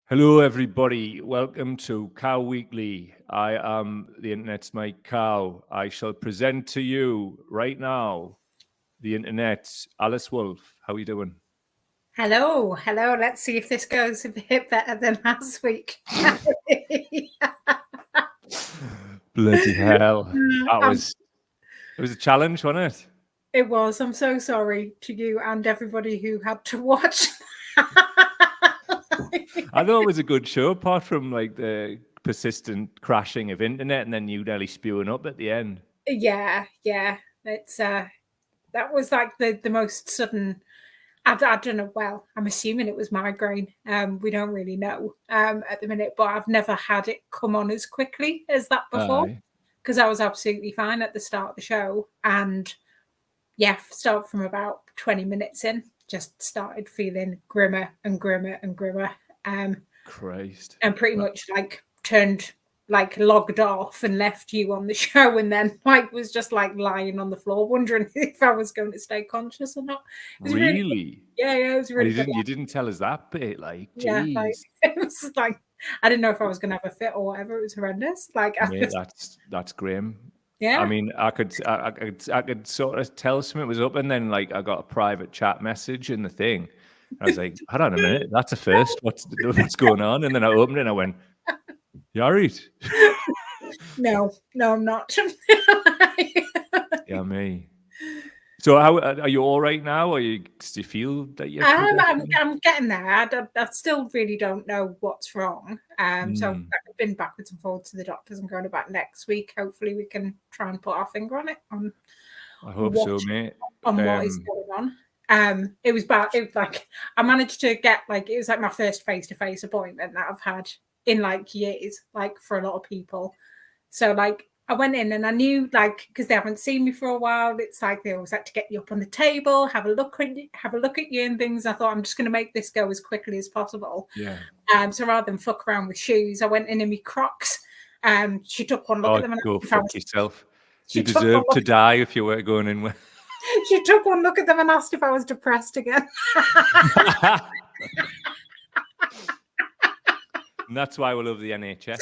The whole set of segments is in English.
Hello, everybody. Welcome to Cow Weekly. I am the Internet's my cow. I shall present to you right now the Internet's Alice Wolf. How are you doing? Hello. Let's see if this goes a bit better than last week. Bloody hell! It was a challenge, wasn't it? It was. I'm so sorry to you and everybody who had to watch. I thought it was a good show, apart from like the persistent crashing of internet and then you nearly spewing up at the end. Yeah. It's that was like the most sudden. I don't know. Well, I'm assuming it was migraine. We don't really know at the minute, but I've never had it come on as quickly as that before, because I was absolutely fine at the start of the show, and start from about 20 minutes in, just started feeling grimmer and grimmer and grimmer. Christ. And pretty much logged off and left you on the show, and then was just lying on the floor wondering if I was going to stay conscious or not. Really? It was really You didn't tell us that bit, geez. it was I didn't know if I was going to have a fit or whatever. It was horrendous. That's grim. Yeah. I mean, I could sort of tell something was up, and then I got a private chat message in the thing. I was like, hold on a minute, that's a first. What's going on? And then I opened it and I went, you all right? No, I'm not. Yeah, me. So how are you all right now? Do you feel that you're I'm getting there. I still really don't know what's wrong. So I've been backwards and forwards to the doctors. I'm going back next week. Hopefully we can try and put our finger on it. I hope so, mate. On what is going on. It was bad. It was I managed to get it was my first face-to-face appointment that I've had in years, for a lot of people. So I went in and I knew because they haven't seen me for a while, it's they always like to get you up on the table, have a look at you and things. I thought, I'm just going to make this go as quickly as possible. Yeah. So rather than fuck around with shoes, I went in my Crocs. She took one look at them and go fuck yourself. You deserve to die if you were going in with. She took one look at them and asked if I was depressed again. And that's why we love the NHS.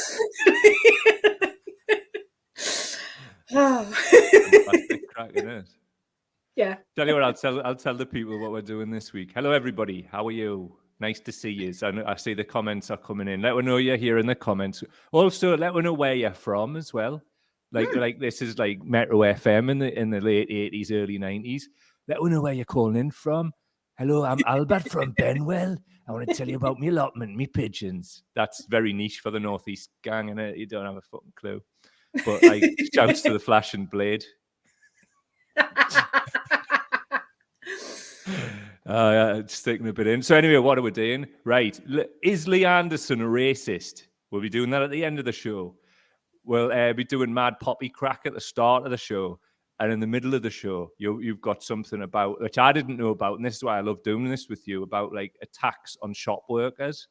Fantastic crack, isn't it? Yeah. Tell you what, I'll tell the people what we're doing this week. Hello, everybody. How are you? Nice to see you. So I see the comments are coming in. Let me know you're here in the comments. Also, let me know where you're from as well. Like this is Metro FM in the late 80s, early 90s. Let me know where you're calling in from. Hello, I'm Albert from Benwell. I want to tell you about me allotment, me pigeons. That's very niche for the Northeast gang, and you don't have a fucking clue. But shouts to the Flash and Blade. Just taking a bit in. So anyway, what are we doing? Right. Is Lee Anderson a racist? We'll be doing that at the end of the show. We'll be doing Mad Poppy Crack at the start of the show. And in the middle of the show, you've got something about, which I didn't know about, and this is why I love doing this with you, about attacks on shop workers,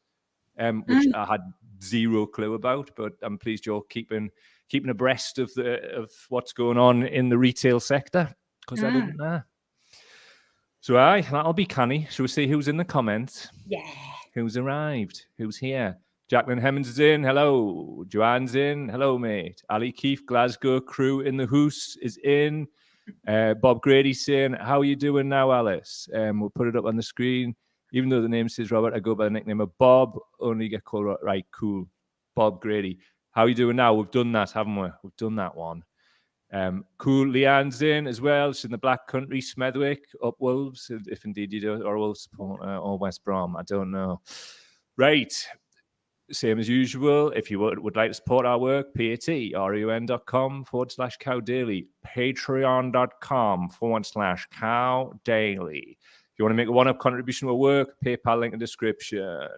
which I had zero clue about. But I'm pleased you're keeping abreast of what's going on in the retail sector, because I didn't know. So that'll be canny. Shall we see who's in the comments? Yeah. Who's arrived? Who's here? Jacqueline Hemmings is in. Hello. Joanne's in. Hello, mate. Ali Keefe, Glasgow crew in the house is in. Bob Grady's saying, how are you doing now, Alice? We'll put it up on the screen. Even though the name says Robert, I go by the nickname of Bob. Only get called right. Cool. Bob Grady. How are you doing now? We've done that, haven't we? We've done that one. Cool. Leanne's in as well. She's in the Black Country, Smethwick, up Wolves, if indeed you do, or Wolves or West Brom. I don't know. Right. Same as usual. If you would like to support our work, patreon.com/cowdaily, patreon.com/cowdaily. If you want to make a one-up contribution to our work, PayPal link in the description.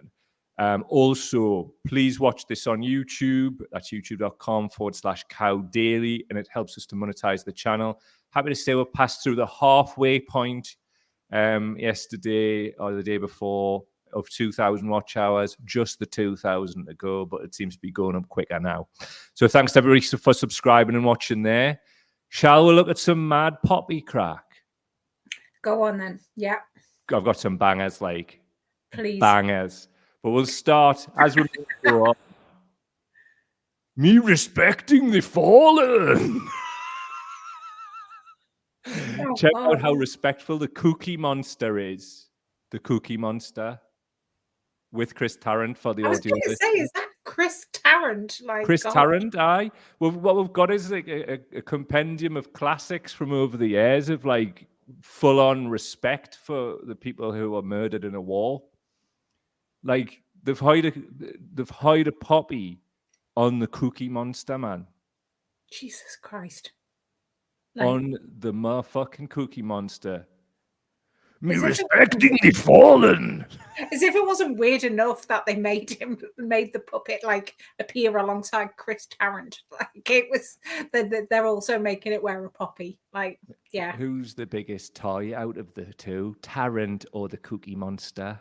Also, please watch this on YouTube. That's youtube.com/cowdaily, and it helps us to monetize the channel. Happy to say we're past through the halfway point yesterday or the day before of 2,000 watch hours, just the 2,000 to go, but it seems to be going up quicker now. So thanks to everybody for subscribing and watching there. Shall we look at some Mad Poppy Crack? Go on then. Yeah, I've got some bangers, like please. bangers. But we'll start as we go on. Me respecting the fallen. Oh, Check wow. out how respectful the Cookie Monster is. The Cookie Monster with Chris Tarrant for the I was audio. going to say, is that Chris Tarrant? Like Chris God. Tarrant, aye. Well, what we've got is like a compendium of classics from over the years of like full-on respect for the people who were murdered in a war. Like they've hired a poppy on the Cookie Monster, man. Jesus Christ. On the motherfucking Cookie Monster. Me As if it respecting the fallen. As if it wasn't weird enough that they made the puppet like appear alongside Chris Tarrant. Like it was, they're also making it wear a poppy. Like, yeah. Who's the biggest toy out of the two, Tarrant or the Cookie Monster?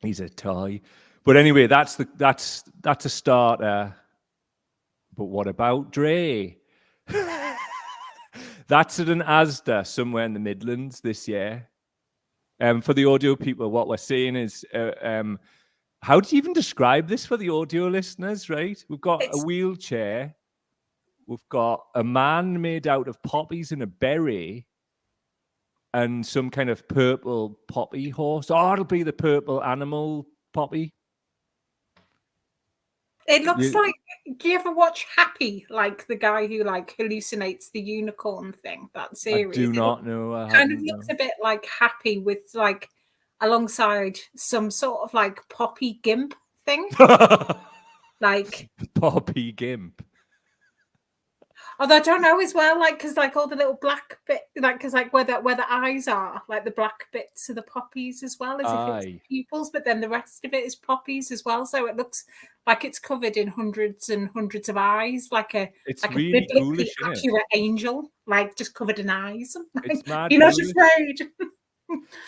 He's a toy. But anyway, that's a starter. But what about Dre? That's at an Asda somewhere in the Midlands this year. For the audio people, what we're saying is, how do you even describe this for the audio listeners, right? We've got a wheelchair. We've got a man made out of poppies and a beret and some kind of purple poppy horse. Oh, it'll be the purple animal poppy. It looks like, do you ever watch Happy? Like the guy who like hallucinates the unicorn thing, that series. I do not know. I kind of looks a bit like Happy with like alongside some sort of like poppy gimp thing. Like poppy gimp. Although I don't know as well, like because like all the little black bit, like because like where the eyes are, like the black bits are the poppies as well, as if it's the pupils, but then the rest of it is poppies as well. So it looks like it's covered in hundreds and hundreds of eyes, like a really biblically accurate angel, like just covered in eyes. It's mad. You're not afraid.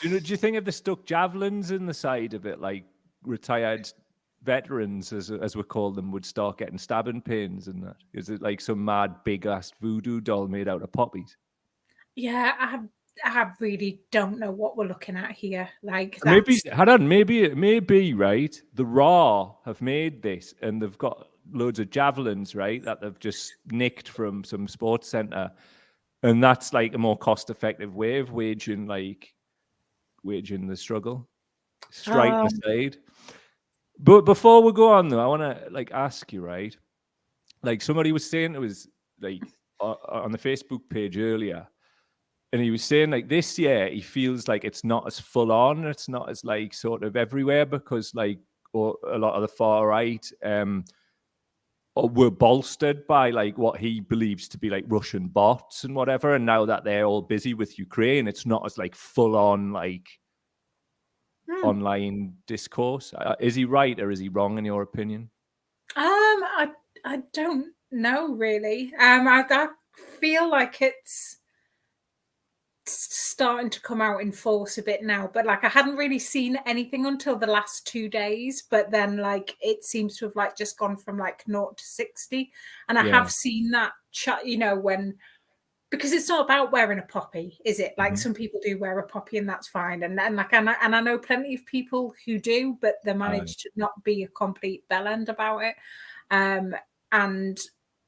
Do you think if they stuck javelins in the side of it, like retired veterans, as we call them, would start getting stabbing pains and that? Is it like some mad big ass voodoo doll made out of poppies? Yeah, I really don't know what we're looking at here. Like maybe it may be right. The Raw have made this and they've got loads of javelins, right, that they've just nicked from some sports center, and that's like a more cost-effective way of waging the struggle. Strike aside. But before we go on, though, I want to ask you, right? Like somebody was saying, it was like on the Facebook page earlier, and he was saying like this year he feels like it's not as full on, it's not as like sort of everywhere because like a lot of the far right were bolstered by like what he believes to be like Russian bots and whatever, and now that they're all busy with Ukraine, it's not as like full on like online discourse. Is he right or is he wrong in your opinion? I don't know really. I feel like it's starting to come out in force a bit now, but like I hadn't really seen anything until the last 2 days, but then like it seems to have like just gone from like 0 to 60, and I have seen that when, because it's not about wearing a poppy, is it? Like some people do wear a poppy and that's fine. And I know plenty of people who do, but they manage to not be a complete bellend about it.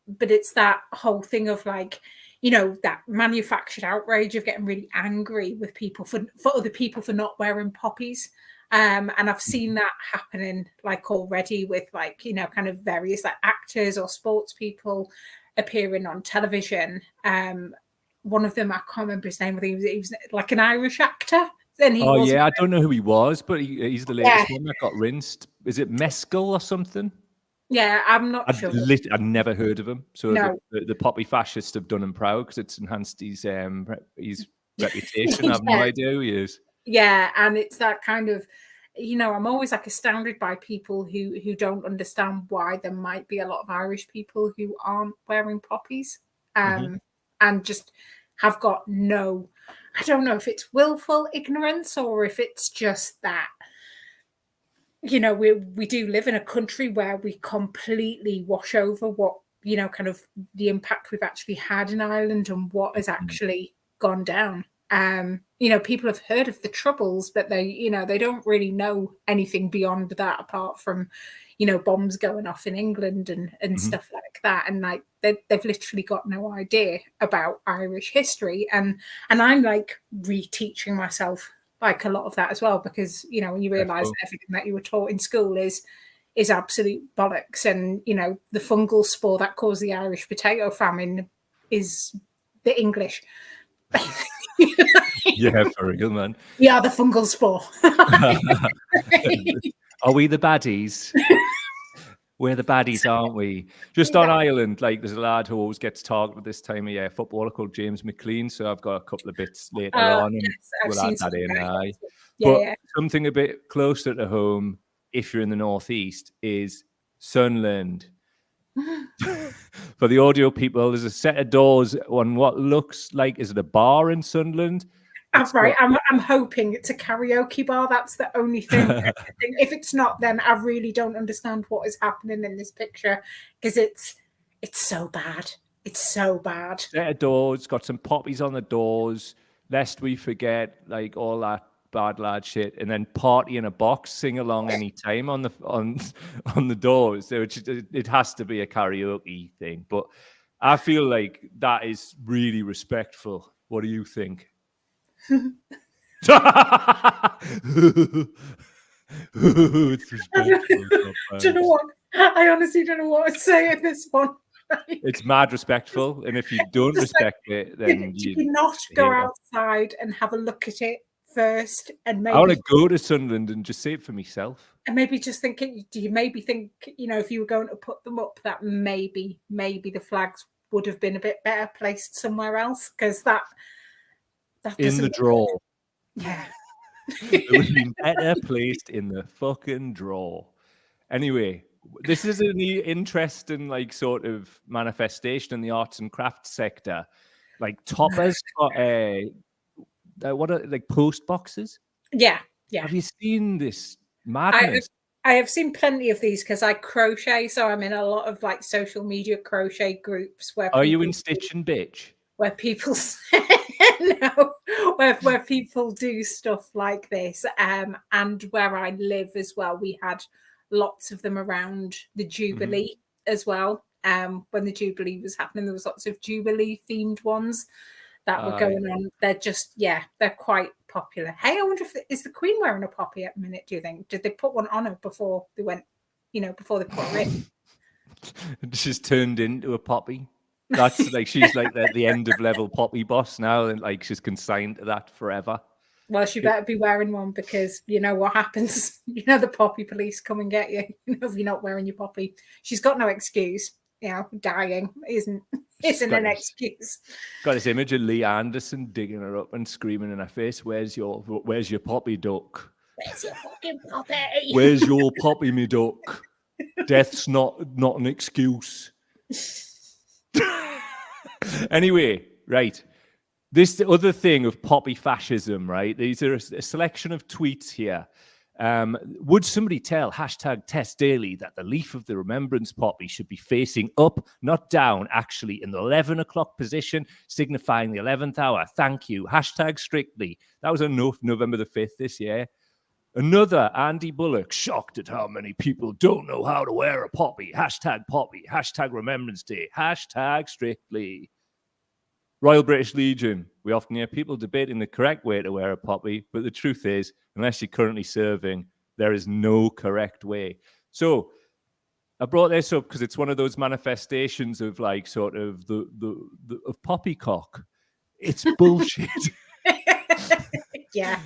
But it's that whole thing of like, that manufactured outrage of getting really angry with people for other people for not wearing poppies. And I've seen that happening like already with like, kind of various like actors or sports people appearing on television. One of them, I can't remember his name, but he was like an Irish actor. Then he I don't know who he was, but he's the latest one that got rinsed. Is it Mescal or something? Yeah, I'm not sure. I've never heard of him. So the poppy fascists have done him proud because it's enhanced his reputation. I have no idea who he is. Yeah, and it's that kind of, I'm always like astounded by people who don't understand why there might be a lot of Irish people who aren't wearing poppies, and just have got no, I don't know if it's willful ignorance or if it's just that, we do live in a country where we completely wash over what kind of the impact we've actually had in Ireland and what has actually gone down. People have heard of the Troubles, but they don't really know anything beyond that apart from, bombs going off in England and stuff like that. And like they've literally got no idea about Irish history. And I'm like reteaching myself like a lot of that as well, because, when you realise that everything that you were taught in school is absolute bollocks. And, the fungal spore that caused the Irish potato famine is the English. Yeah, for real, man. Yeah, the fungal spore. Are we the baddies? We're the baddies, aren't we? Just on Ireland, like there's a lad who always gets talked at this time of year, footballer called James McLean. So I've got a couple of bits later on. Yes, we'll add that in. But something a bit closer to home, if you're in the northeast, is Sunderland. For the audio people, there's a set of doors on what looks like, is it a bar in Sunderland? That's right. I'm hoping it's a karaoke bar. That's the only thing. If it's not, then I really don't understand what is happening in this picture, because it's so bad. It's so bad. Set of doors, got some poppies on the doors, lest we forget, like all that bad lad shit, and then party in a box, sing along anytime on the doors. So it has to be a karaoke thing. But I feel like that is really respectful. What do you think? It's respectful. Do you know what? I honestly don't know what to say at this one. It's mad respectful, and if you don't respect it, then you cannot go outside and have a look at it first. And maybe I want to go to Sunderland and just see it for myself. And maybe just thinking, do you maybe think, if you were going to put them up, that maybe the flags would have been a bit better placed somewhere else, because that in the drawer. Yeah. It would have been better placed in the fucking drawer. Anyway, this is an interesting, like, sort of manifestation in the arts and crafts sector. Like, Topper's got what are like post boxes? Yeah. Have you seen this madness? I have seen plenty of these because I crochet, so I'm in a lot of like social media crochet groups where. Are you in Stitch and Bitch? Where people no, where people do stuff like this, and where I live as well, we had lots of them around the Jubilee as well. When the Jubilee was happening, there was lots of Jubilee themed ones that were going on. They're just they're quite popular. Hey, I wonder if is the Queen wearing a poppy at the minute? Do you think? Did they put one on her before they went? Before they put her in? She's turned into a poppy. That's like she's like the end of level poppy boss now, and like she's consigned to that forever. Well, she better be wearing one, because you know what happens. The poppy police come and get you. If you're not wearing your poppy, she's got no excuse. Dying isn't an excuse. Got this image of Lee Anderson digging her up and screaming in her face, "Where's your poppy duck? Where's your fucking poppy? Where's your poppy, me duck? Death's not an excuse." Anyway, right. This other thing of poppy fascism, right? These are a selection of tweets here. Would somebody tell #TestDaily that the leaf of the remembrance poppy should be facing up, not down, actually in the 11 o'clock position, signifying the 11th hour? Thank you. #Strictly. That was enough. November the 5th this year. Another, Andy Bullock, shocked at how many people don't know how to wear a poppy. #poppy. #Remembrance Day. #Strictly. Royal British Legion. We often hear people debating the correct way to wear a poppy, but the truth is, unless you're currently serving, there is no correct way. So I brought this up because it's one of those manifestations of like sort of the of poppycock. It's bullshit. Yeah.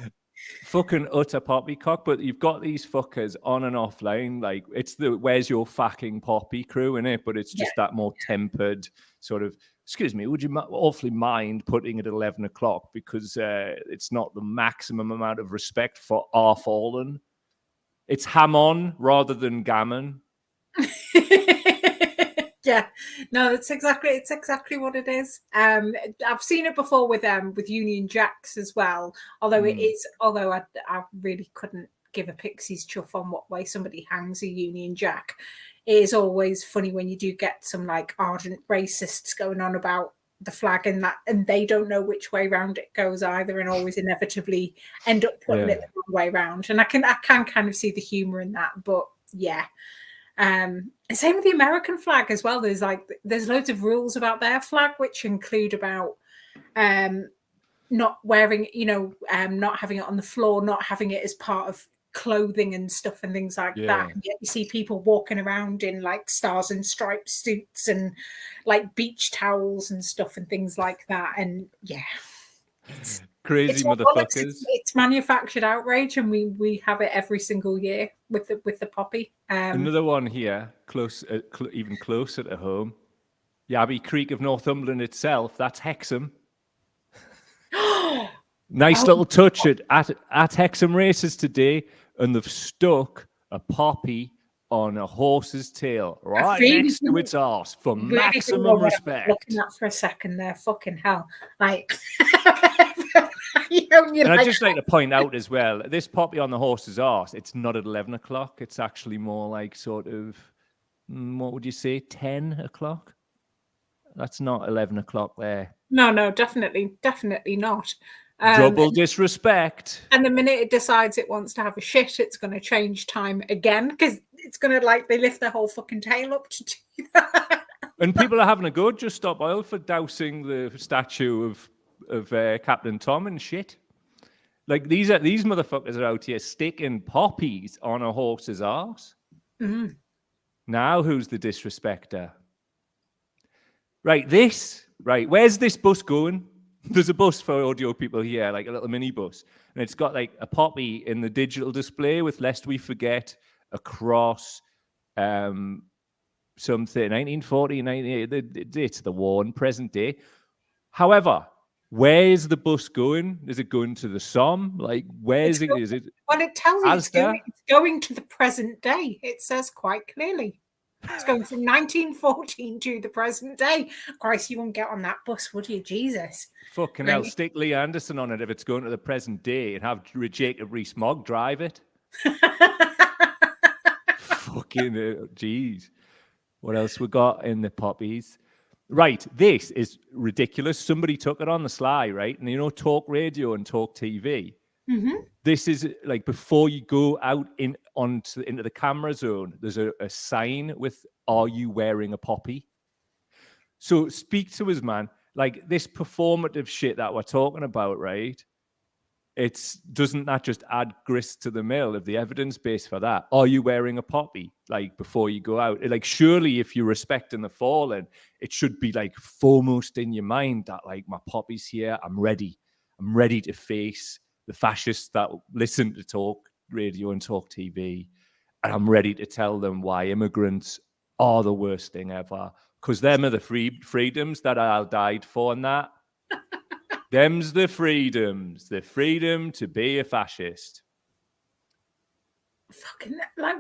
Fucking utter poppycock, but you've got these fuckers on and offline. Like, it's the where's your fucking poppy crew in it, but it's just that more tempered sort of, excuse me, would you awfully mind putting it at 11 o'clock because it's not the maximum amount of respect for our fallen. It's ham on rather than gammon. Yeah, no, it's exactly what it is. I've seen it before with Union Jacks as well. Although I really couldn't give a pixie's chuff on what way somebody hangs a Union Jack. it is always funny when you do get some like ardent racists going on about the flag and they don't know which way round it goes either, and always inevitably end up putting it the wrong way round. And I can kind of see the humor in that, but yeah. Same with the American flag as well. There's loads of rules about their flag, which include about not wearing, not having it on the floor, not having it as part of clothing and stuff and things like that. And yet you see people walking around in like stars and stripes suits and like beach towels and stuff and things like that. And yeah, it's crazy motherfuckers. It's manufactured outrage, and we have it every single year with the poppy. Another one here, even closer to home. Abbey Creek of Northumberland itself. That's Hexham. Nice little touch at Hexham races today, and they've stuck a poppy on a horse's tail right next to its arse for maximum respect. Looking at for a second there, fucking hell! Like, I'd just like to point out as well, this poppy on the horse's arse, it's not at 11 o'clock. It's actually more like sort of, what would you say, 10 o'clock? That's not 11 o'clock there. No, definitely not. Double disrespect. And the minute it decides it wants to have a shit, it's going to change time again, because it's going to they lift their whole fucking tail up to do that. And people are having a go. Just Stop Oil for dousing the statue of Captain Tom and shit. Like these motherfuckers are out here sticking poppies on a horse's arse. Mm. Now who's the disrespecter? Right, where's this bus going? There's a bus for audio people here, like a little mini bus. And it's got like a poppy in the digital display with Lest We Forget across something, 1940, 1980, the dates of the war and present day. However, where's the bus going? Is it going to the Somme? Like, where's it? Is it? Well, it tells you it's going to the present day. It says quite clearly. It's going from 1914 to the present day. Christ, you won't get on that bus, would you? Jesus. Fucking hell, stick Lee Anderson on it if it's going to the present day and have Jacob Rees-Mogg drive it. Fucking jeez. What else we got in the poppies? Right, this is ridiculous. Somebody took it on the sly, right? And talk radio and talk TV. Mm-hmm. This is like before you go out into the camera zone, there's a sign with "Are you wearing a poppy?" So speak to us, man. Like this performative shit that we're talking about, right? Doesn't that just add grist to the mill of the evidence base for that? Are you wearing a poppy? Like before you go out, like surely if you're respecting the fallen, it should be like foremost in your mind that like my poppy's here. I'm ready to face the fascists that listen to talk radio and talk TV. And I'm ready to tell them why immigrants are the worst thing ever. Because them are the freedoms that I died for and that. Them's the freedoms. The freedom to be a fascist. Fucking, like,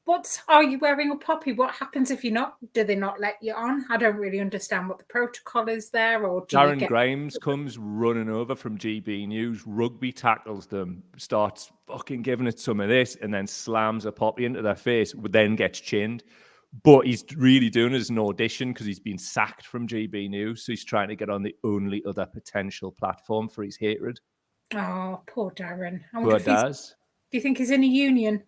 what's, are you wearing a poppy? What happens if you're not? Do they not let you on? I don't really understand what the protocol is there. Or Darren Grimes comes running over from GB News, rugby tackles them, starts fucking giving it some of this, and then slams a poppy into their face, then gets chinned. But he's really doing it as an audition because he's been sacked from GB News. So he's trying to get on the only other potential platform for his hatred. Oh, poor Darren. Poor Daz. Do you think he's in a union?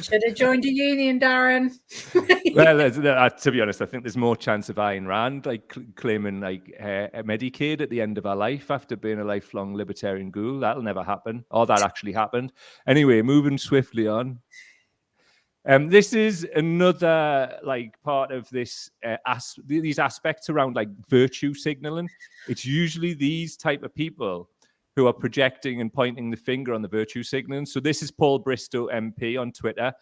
Should have joined a union, Darren. Well, to be honest, I think there's more chance of Ayn Rand claiming Medicaid at the end of her life after being a lifelong libertarian ghoul. That'll never happen. Or that actually happened. Anyway, moving swiftly on. This is another part of this these aspects around virtue signaling. It's usually these type of people who are projecting and pointing the finger on the virtue signaling. So this is Paul Bristow MP on Twitter.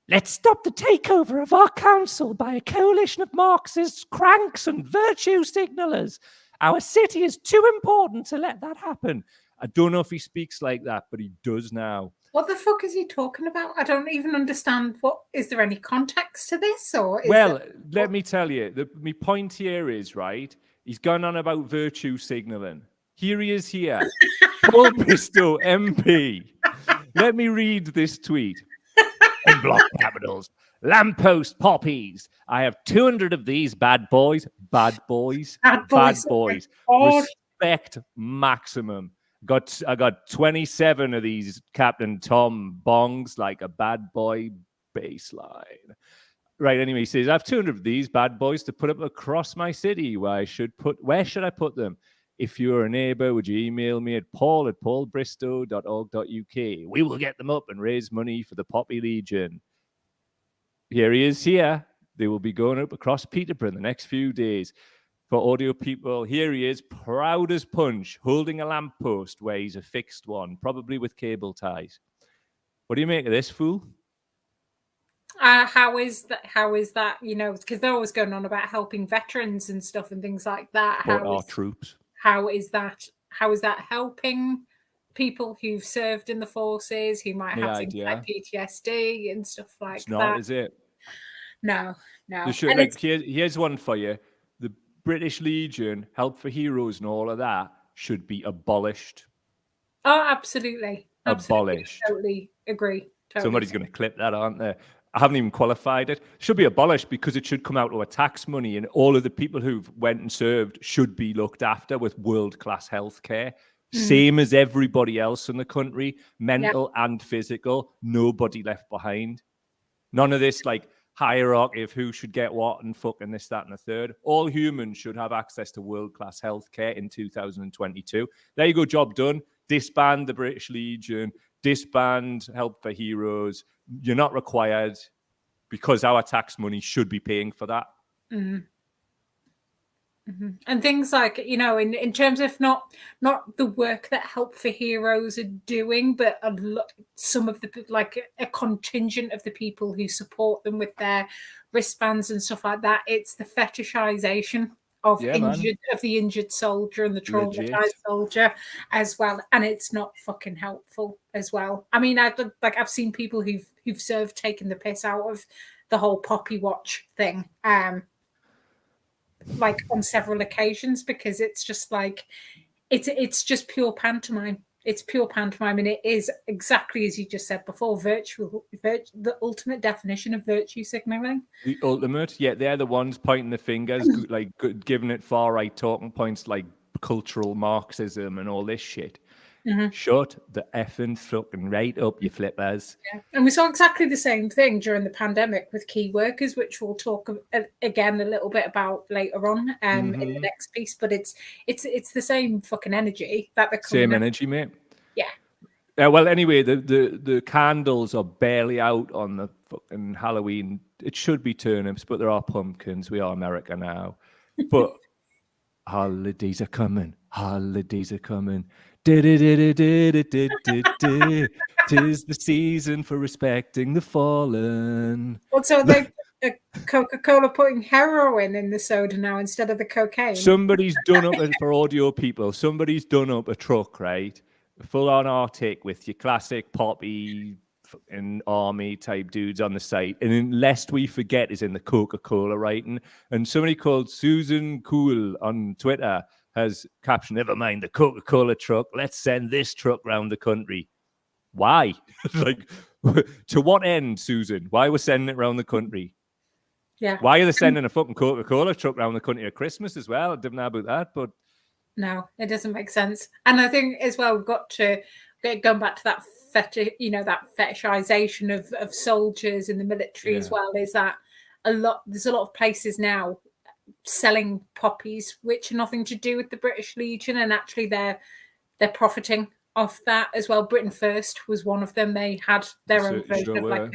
Let's stop the takeover of our council by a coalition of Marxists, cranks and virtue signalers. Our city is too important to let that happen. I don't know if he speaks like that, but he does now. What the fuck is he talking about? I don't even understand. Is there any context to this? Let me tell you. My point here is, right, he's gone on about virtue signalling. Here he is here. Paul Bristow, MP. Let me read this tweet. In block capitals, lamppost poppies. I have 200 of these bad boys. Bad boys. Bad boys. Oh, Respect maximum. I got 27 of these Captain Tom bongs like a bad boy baseline. Right, anyway, he says, I have 200 of these bad boys to put up across my city. Where should I put them? If you're a neighbor, would you email me at paul@paulbristow.org.uk? We will get them up and raise money for the Poppy Legion. Here he is here. They will be going up across Peterborough in the next few days. For audio people, here he is, proud as punch, holding a lamppost where he's a fixed one, probably with cable ties. What do you make of this, fool? How is that? You know, because they're always going on about helping veterans and stuff and things like that. Our troops. How is that helping people who've served in the forces who might have things like PTSD and stuff like that? It's not, is it? No. Here's one for you. The British Legion, Help for Heroes and all of that should be abolished. Oh, absolutely. Abolished. Totally agree. Totally. Somebody's going to clip that, aren't they? I haven't even qualified it. Should be abolished because it should come out of a tax money, and all of the people who've went and served should be looked after with world-class healthcare. Same as everybody else in the country, mental and physical, nobody left behind. None of this like hierarchy of who should get what and fucking this, that, and the third. All humans should have access to world-class healthcare in 2022. There you go, job done. Disband the British Legion, disband Help for Heroes. You're not required because our tax money should be paying for that. Mm-hmm. Mm-hmm. And things like, you know, in terms of not the work that Help for Heroes are doing, but some of the, like a contingent of the people who support them with their wristbands and stuff like that, it's the fetishization of the injured soldier and the traumatized soldier as well, and it's not fucking helpful as well. I mean, I've seen people who've served taking the piss out of the whole Poppy Watch thing, like on several occasions, because it's just like it's just pure pantomime. It's pure pantomime, and it is exactly as you just said before, the ultimate definition of virtue signaling. The ultimate, yeah, they're the ones pointing the fingers, like giving it far right talking points like cultural Marxism and all this shit. Mm-hmm. Shut the effing fucking right up, you flippers. Yeah. And we saw exactly the same thing during the pandemic with key workers, which we'll talk again a little bit about later on in the next piece. But it's the same fucking energy that they're coming. Same energy, mate. Yeah. Well, anyway, the candles are barely out on the fucking Halloween. It should be turnips, but there are pumpkins. We are America now. But holidays are coming. Holidays are coming. Tis the season for respecting the fallen. Also, they Coca-Cola putting heroin in the soda now instead of the cocaine. Somebody's done up for audio people. Somebody's done up a truck, right? Full on Arctic with your classic poppy and army type dudes on the site. And lest we forget is in the Coca-Cola writing. And somebody called Susan Cool on Twitter has captioned, never mind the Coca-Cola truck, let's send this truck around the country. Why? Like, to what end, Susan? Why we're sending it around the country? Yeah. Why are they sending a fucking Coca-Cola truck around the country at Christmas as well? I didn't know about that, but... No, it doesn't make sense. And I think as well, we've got to going back to that that fetishization of soldiers in the military as well, is that there's a lot of places now selling poppies which are nothing to do with the British Legion, and actually they're profiting off that as well. Britain First was one of them. They had their own version of like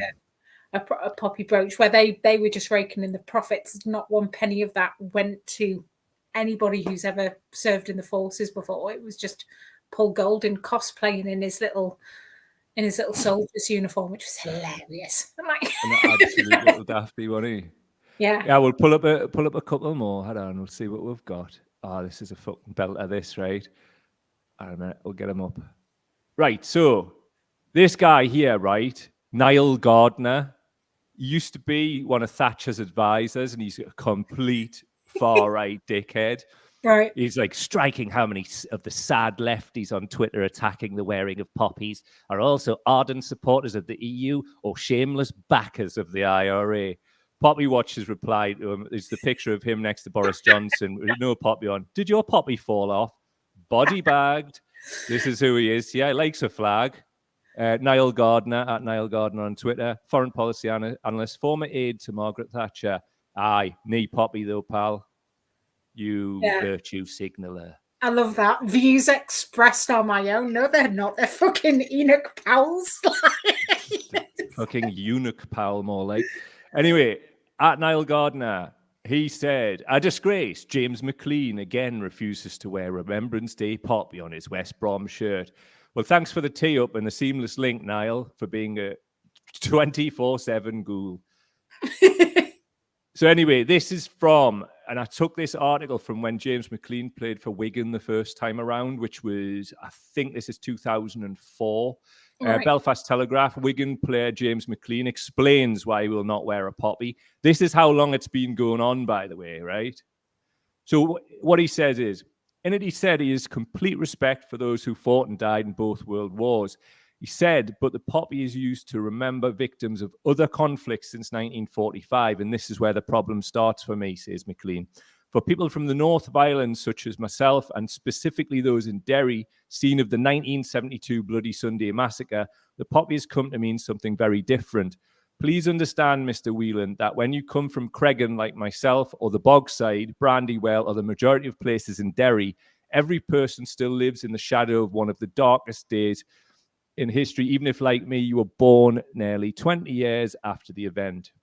a poppy brooch where they were just raking in the profits. Not one penny of that went to anybody who's ever served in the forces before. It was just Paul Golding cosplaying in his little soldier's uniform, which was hilarious. I'm like, an absolute little dafty, wasn't he? Yeah. We'll pull up a couple more. Hold on, we'll see what we've got. Oh, this is a fucking belt of this, right? All right, a minute, we'll get him up. Right, so this guy here, right, Niall Gardner, used to be one of Thatcher's advisors, and he's a complete far-right dickhead. Right. He's like striking how many of the sad lefties on Twitter attacking the wearing of poppies are also ardent supporters of the EU or shameless backers of the IRA. Poppy Watch has replied to him. There's the picture of him next to Boris Johnson with no poppy on. Did your poppy fall off? Body bagged. This is who he is. Yeah, he likes a flag. Niall Gardner, at Niall Gardner on Twitter, foreign policy analyst, former aide to Margaret Thatcher. Aye, knee poppy though, pal. You virtue signaler. I love that. Views expressed on my own. No, they're not. They're fucking Enoch Powell's. Fucking eunuch Powell, more like. Anyway, at Niall Gardner, he said, a disgrace. James McLean again refuses to wear Remembrance Day poppy on his West Brom shirt. Well, thanks for the tee up and the seamless link, Niall, for being a 24/7 ghoul. So anyway, this is from, and I took this article from when James McLean played for Wigan the first time around, which was, I think this is 2004. Right. Belfast Telegraph, Wigan player James McLean explains why he will not wear a poppy. This is how long it's been going on, by the way, right? So what he says is, in it he said he has complete respect for those who fought and died in both world wars. He said, but the poppy is used to remember victims of other conflicts since 1945, and this is where the problem starts for me, says McLean. For people from the north of Ireland, such as myself, and specifically those in Derry, scene of the 1972 Bloody Sunday Massacre, the poppy has come to mean something very different. Please understand, Mr. Whelan, that when you come from Cregan like myself, or the Bogside, Brandywell, or the majority of places in Derry, every person still lives in the shadow of one of the darkest days in history, even if, like me, you were born nearly 20 years after the event.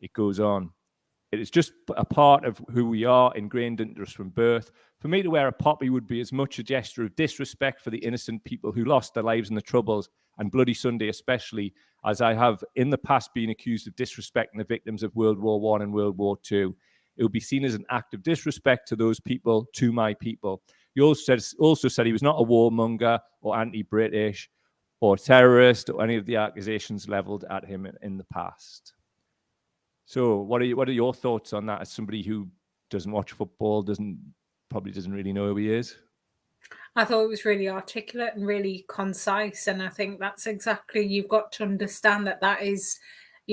It goes on. It is just a part of who we are, ingrained into us from birth. For me to wear a poppy would be as much a gesture of disrespect for the innocent people who lost their lives in the Troubles, and Bloody Sunday especially, as I have in the past been accused of disrespecting the victims of World War I and World War II. It would be seen as an act of disrespect to those people, to my people. He also said he was not a warmonger or anti-British or terrorist, or any of the accusations leveled at him in the past. So, what are your thoughts on that? As somebody who doesn't watch football, probably doesn't really know who he is. I thought it was really articulate and really concise, and I think that's exactly, you've got to understand that is,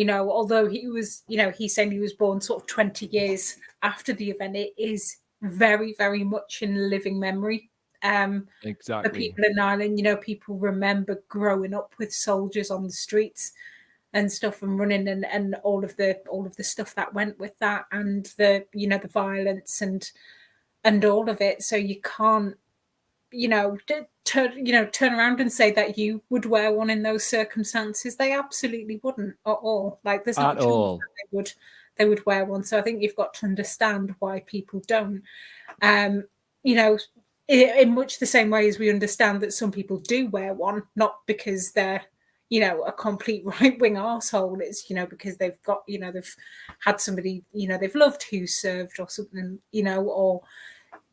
although he was, he's saying he was born sort of 20 years after the event, it is very, very much in living memory. Exactly. For people in Ireland, people remember growing up with soldiers on the streets and stuff, and running, and all of the stuff that went with that, and the the violence and all of it. So you can't turn around and say that you would wear one in those circumstances. They absolutely wouldn't at all. Like, there's not at all they would wear one. So I think you've got to understand why people don't. In much the same way as we understand that some people do wear one, not because they're, a complete right-wing arsehole. It's, because they've got, they've had somebody, they've loved who served or something, or,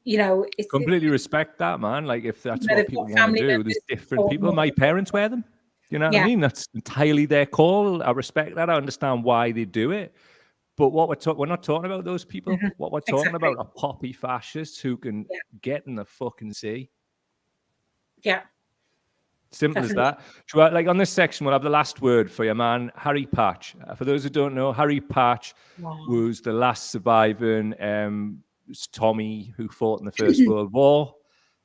it's completely respect that, man. Like, if that's what people want to do, there's different people. My parents wear them. You know what I mean? That's entirely their call. I respect that. I understand why they do it. But what we're not talking about those people. Mm-hmm. What we're talking about are poppy fascists who can get in the fucking sea. Yeah. Simple as that. So, like, on this section, we'll have the last word for your man, Harry Patch. For those who don't know, Harry Patch was the last surviving Tommy who fought in the First World War.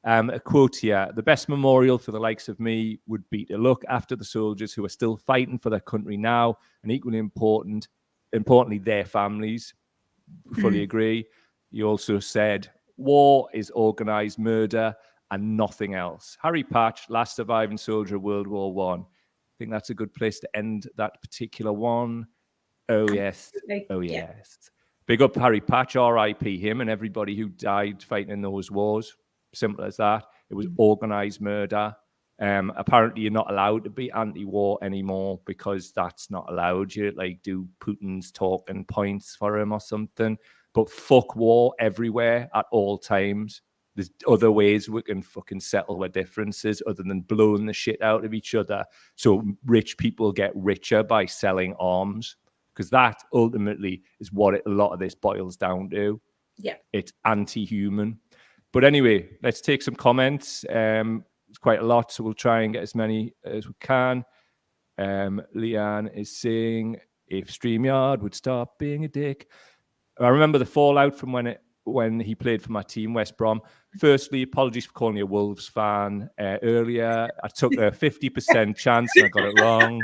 A quote here: "The best memorial for the likes of me would be to look after the soldiers who are still fighting for their country now, and equally importantly, their families." Fully agree. He also said, "War is organized murder and nothing else." Harry Patch, last surviving soldier of World War I. I think that's a good place to end that particular one. Oh, yes. Oh, yes. Yeah. Big up Harry Patch, R.I.P. him and everybody who died fighting in those wars. Simple as that. It was organized murder. Apparently, you're not allowed to be anti-war anymore because that's not allowed. You do Putin's talking points for him or something. But fuck war everywhere at all times. There's other ways we can fucking settle our differences other than blowing the shit out of each other. So rich people get richer by selling arms, because that ultimately is what a lot of this boils down to. Yeah, it's anti-human. But anyway, let's take some comments. It's quite a lot, so we'll try and get as many as we can. Leanne is saying, if StreamYard would stop being a dick. I remember the fallout from when he played for my team, West Brom. Firstly, apologies for calling you a Wolves fan earlier. I took a 50% chance and I got it wrong.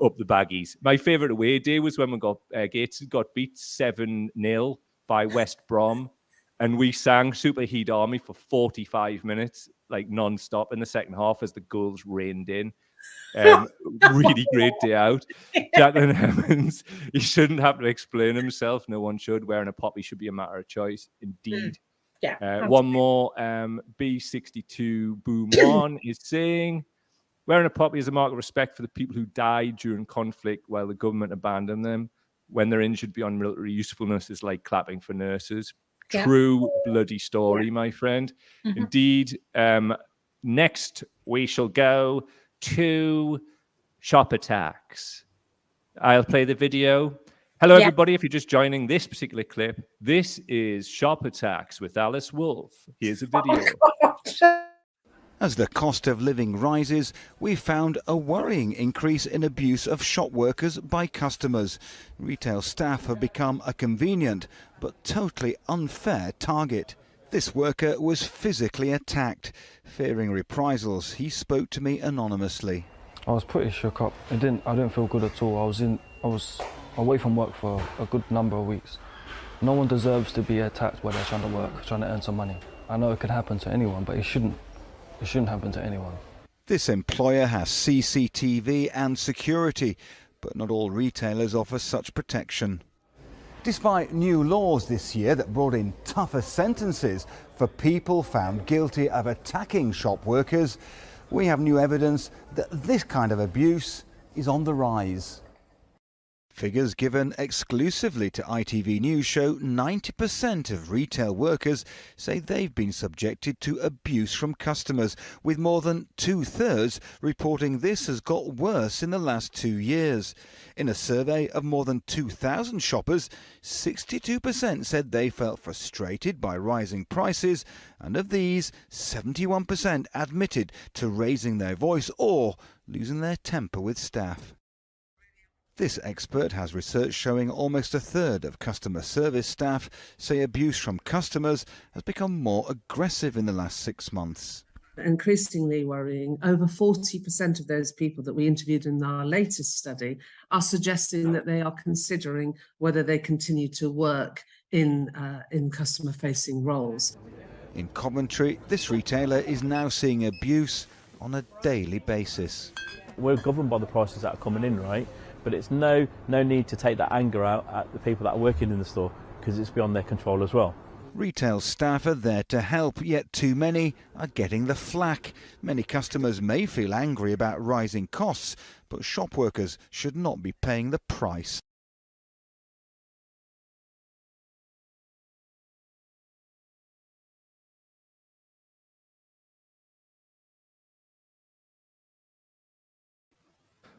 Up the baggies. My favourite away day was when we got Gateshead got beat 7-0 by West Brom, and we sang Superheat Army for 45 minutes, like non-stop in the second half as the goals rained in. Really great day out. Jacqueline Hemmons, he shouldn't have to explain himself. No one should. Wearing a poppy should be a matter of choice. Indeed. Yeah. One more. B62 Boom 1 is saying, wearing a poppy is a mark of respect for the people who died during conflict while the government abandoned them. When they're injured beyond military usefulness is like clapping for nurses. True bloody story, my friend. Indeed. Next, we shall go to shop attacks. I'll play the video. Hello, everybody. If you're just joining this particular clip, this is Shop Attacks with Alice Wolf. Here's a video. As the cost of living rises, we've found a worrying increase in abuse of shop workers by customers. Retail staff have become a convenient but totally unfair target. This worker was physically attacked. Fearing reprisals, he spoke to me anonymously. I was pretty shook up. I didn't feel good at all. I was away from work for a good number of weeks. No one deserves to be attacked while they're trying to work, trying to earn some money. I know it could happen to anyone, but it shouldn't. It shouldn't happen to anyone. This employer has CCTV and security, but not all retailers offer such protection. Despite new laws this year that brought in tougher sentences for people found guilty of attacking shop workers, we have new evidence that this kind of abuse is on the rise. Figures given exclusively to ITV News show 90% of retail workers say they've been subjected to abuse from customers, with more than 2/3 reporting this has got worse in the last 2 years. In a survey of more than 2,000 shoppers, 62% said they felt frustrated by rising prices, and of these, 71% admitted to raising their voice or losing their temper with staff. This expert has research showing almost 1/3 of customer service staff say abuse from customers has become more aggressive in the last 6 months. Increasingly worrying, over 40% of those people that we interviewed in our latest study are suggesting that they are considering whether they continue to work in customer-facing roles. In Coventry, this retailer is now seeing abuse on a daily basis. We're governed by the prices that are coming in, right? But it's no need to take that anger out at the people that are working in the store, because it's beyond their control as well. Retail staff are there to help, yet too many are getting the flack. Many customers may feel angry about rising costs, but shop workers should not be paying the price.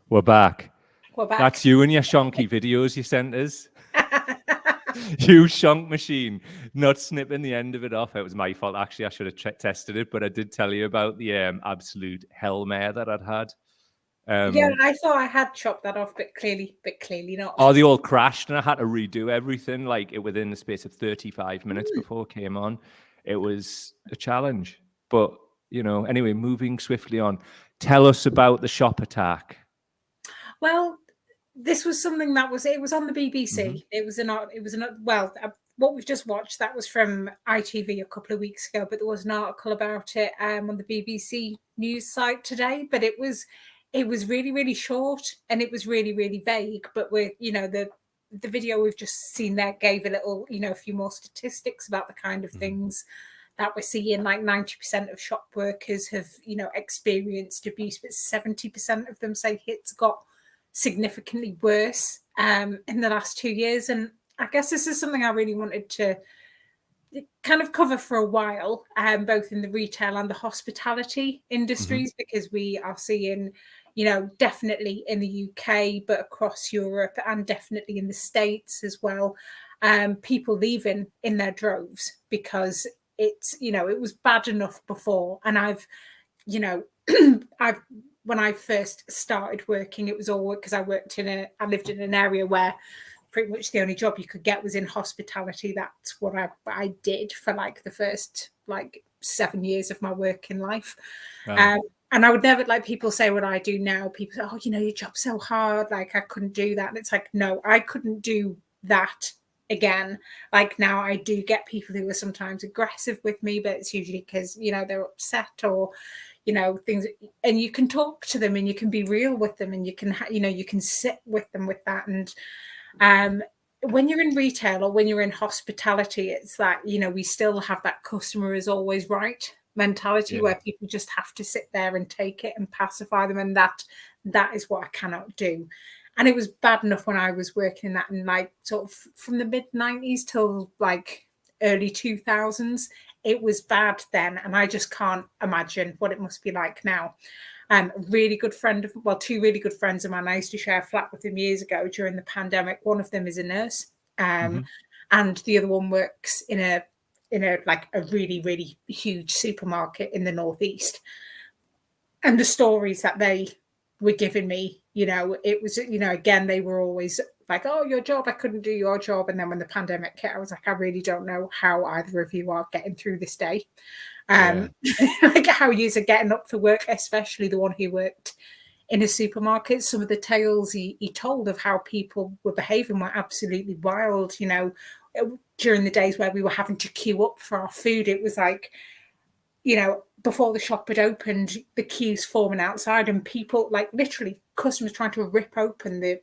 We're back. We're back. That's you and your shonky videos you sent us. You shonk machine, not snipping the end of it off. It was my fault, actually. I should have tested it, but I did tell you about the absolute hellmare that I'd had. Yeah, I thought I had chopped that off, but clearly not. Oh, they all crashed, and I had to redo everything like within the space of 35 minutes before it came on. It was a challenge, but anyway, moving swiftly on. Tell us about the shop attack. Well, this was something that was on the BBC. What we've just watched, that was from ITV a couple of weeks ago, but there was an article about it on the BBC news site today. But it was really, really short, and it was really, really vague. But the video we've just seen there gave a little, a few more statistics about the kind of things that we're seeing. Like 90% of shop workers have, experienced abuse, but 70% of them say it's got significantly worse in the last 2 years. And I guess this is something I really wanted to kind of cover for a while, both in the retail and the hospitality industries, because we are seeing, definitely in the UK, but across Europe and definitely in the States as well, people leaving in their droves because it's, you know, it was bad enough before. And I've, you know, when I first started working, it was all because I lived in an area where pretty much the only job you could get was in hospitality. That's what I did for like the first like 7 years of my working life. Wow. And I would never, like, people say what I do now. People say, oh, you know, your job's so hard. Like, I couldn't do that. And it's like, no, I couldn't do that again. Like, now I do get people who are sometimes aggressive with me, but it's usually because, you know, they're upset or, you know, things. And you can talk to them and you can be real with them and you can, you know, you can sit with them with that. And when you're in retail or when you're in hospitality, it's that, you know, we still have that customer is always right mentality where people just have to sit there and take it and pacify them, and that is what I cannot do. And it was bad enough when I was working in that, in like sort of from the mid 90s till like early 2000s. It was bad then, and I just can't imagine what it must be like now. Really good friend of, well, two really good friends of mine, I used to share a flat with them years ago during the pandemic. One of them is a nurse, and the other one works in a like a really, really huge supermarket in the northeast. And the stories that they were giving me, you know, it was, you know, again, they were always like, oh, your job, I couldn't do your job. And then when the pandemic hit, I was like, I really don't know how either of you are getting through this day. Like how you are getting up for work, especially the one who worked in a supermarket. Some of the tales he told of how people were behaving were absolutely wild. You know, during the days where we were having to queue up for our food, it was like, you know, before the shop had opened, the queues forming outside and people, like literally customers trying to rip open the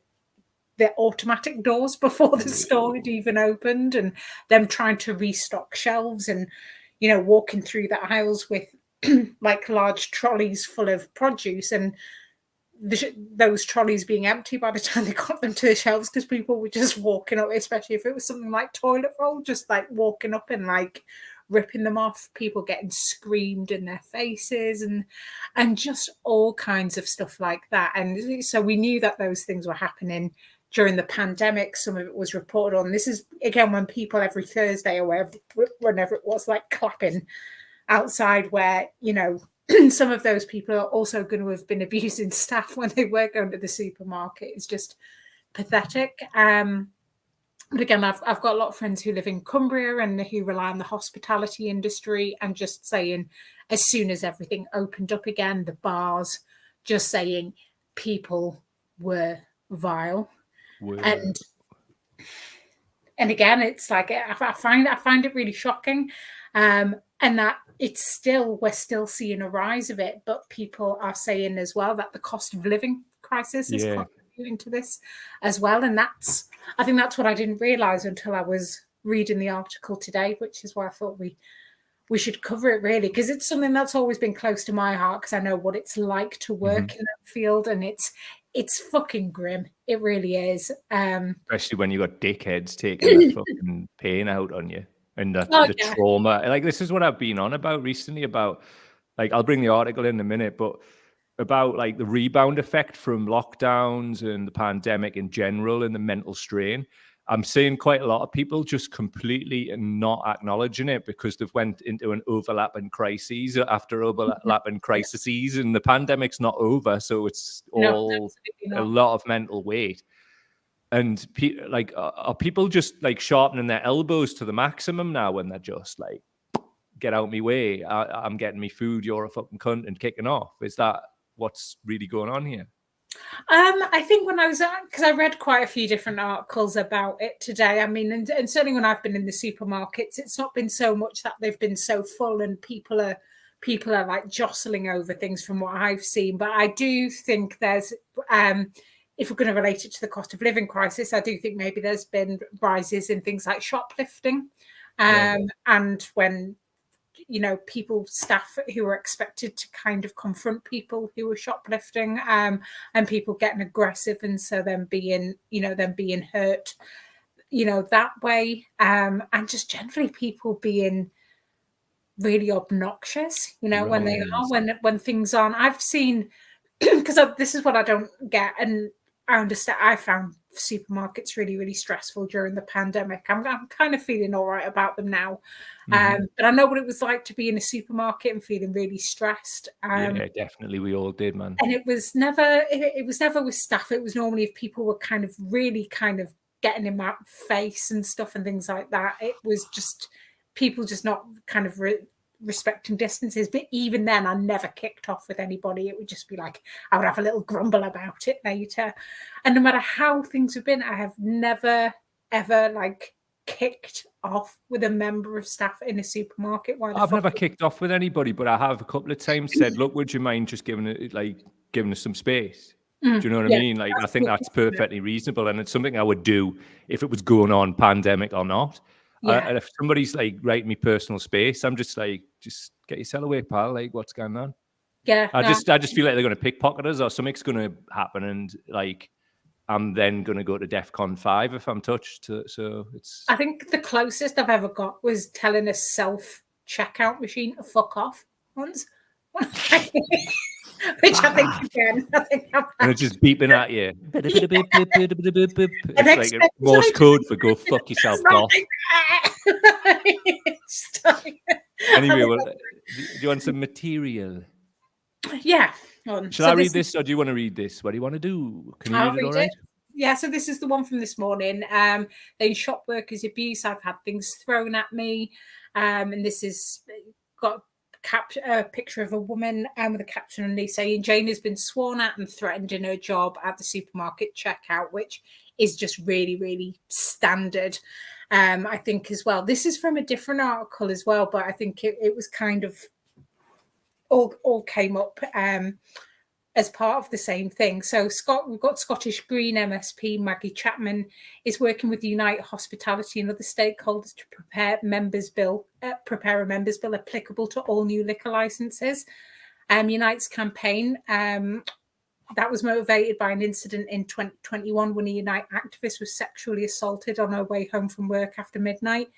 automatic doors before the store had even opened, and them trying to restock shelves and, you know, walking through the aisles with like large trolleys full of produce, and those trolleys being empty by the time they got them to the shelves because people were just walking up, especially if it was something like toilet roll, just like walking up and like ripping them off, people getting screamed in their faces and just all kinds of stuff like that. And so we knew that those things were happening during the pandemic. Some of it was reported on. This is again when people every Thursday or whenever it was, like clapping outside, where, you know, some of those people are also going to have been abusing staff when they were going to the supermarket. It's just pathetic. But again, I've got a lot of friends who live in Cumbria and who rely on the hospitality industry, and just saying, as soon as everything opened up again, the bars, just saying people were vile. And again, it's like I find it really shocking, and that we're still seeing a rise of it. But people are saying as well that the cost of living crisis is contributing to this as well, and I think that's what I didn't realize until I was reading the article today, which is why I thought we should cover it, really, because it's something that's always been close to my heart, because I know what it's like to work in that field, and it's fucking grim. It really is. Especially when you got dickheads taking that fucking pain out on you and the trauma. Like, this is what I've been on about recently, about, like, I'll bring the article in a minute, but about like the rebound effect from lockdowns and the pandemic in general and the mental strain. I'm seeing quite a lot of people just completely not acknowledging it because they've went into an overlapping crises after overlapping crises, and the pandemic's not over, so it's all a lot of mental weight. And are people just like sharpening their elbows to the maximum now when they're just like, get out me way, I'm getting me food, you're a fucking cunt, and kicking off? Is that what's really going on here? I think when I was because I read quite a few different articles about it today. I mean, and certainly when I've been in the supermarkets, it's not been so much that they've been so full and people are like jostling over things from what I've seen. But I do think there's, if we're going to relate it to the cost of living crisis, I do think maybe there's been rises in things like shoplifting, and when, you know, staff who are expected to kind of confront people who are shoplifting, and people getting aggressive, and so them being hurt, you know, that way, and just generally people being really obnoxious, you know, when they are, when things aren't. I've seen, because this is what I don't get, and I understand, I found supermarkets really, really stressful during the pandemic. I'm kind of feeling all right about them now. But I know what it was like to be in a supermarket and feeling really stressed. Yeah, definitely. We all did, man. And it was never with staff. It was normally if people were kind of really kind of getting in my face and stuff and things like that. It was just people just not kind of respecting distances. But even then, I never kicked off with anybody. It would just be like I would have a little grumble about it later. And no matter how things have been, I have never ever like kicked off with a member of staff in a supermarket. I've never kicked off with anybody, but I have a couple of times said, "Look, would you mind just giving us some space?" Do you know what I mean? Like, I think that's perfectly reasonable, and it's something I would do if it was going on, pandemic or not. And if somebody's like writing me personal space, I'm just like, just get yourself away, pal. Like, what's going on? Yeah, I just feel like they're going to pickpocket us or something's going to happen, and like I'm then going to go to DEFCON 5 if I'm touched. So it's. I think the closest I've ever got was telling a self-checkout machine to fuck off once. Which I think again, and it's just beeping at you. It's like a Morse code for go fuck yourself, Doc. Anyway, well, do you want some material? Yeah. Shall I read this, or do you want to read this? What do you want to do? Can you read it all right? Yeah, so this is the one from this morning. In shop workers abuse, I've had things thrown at me. And this is got a picture of a woman with a caption underneath saying Jane has been sworn at and threatened in her job at the supermarket checkout, which is just really, really standard. I think as well. This is from a different article as well, but I think it was kind of all came up as part of the same thing. So we've got Scottish Green MSP Maggie Chapman is working with Unite Hospitality and other stakeholders to prepare a members bill applicable to all new liquor licenses. Unite's campaign that was motivated by an incident in 2021 when a Unite activist was sexually assaulted on her way home from work after midnight.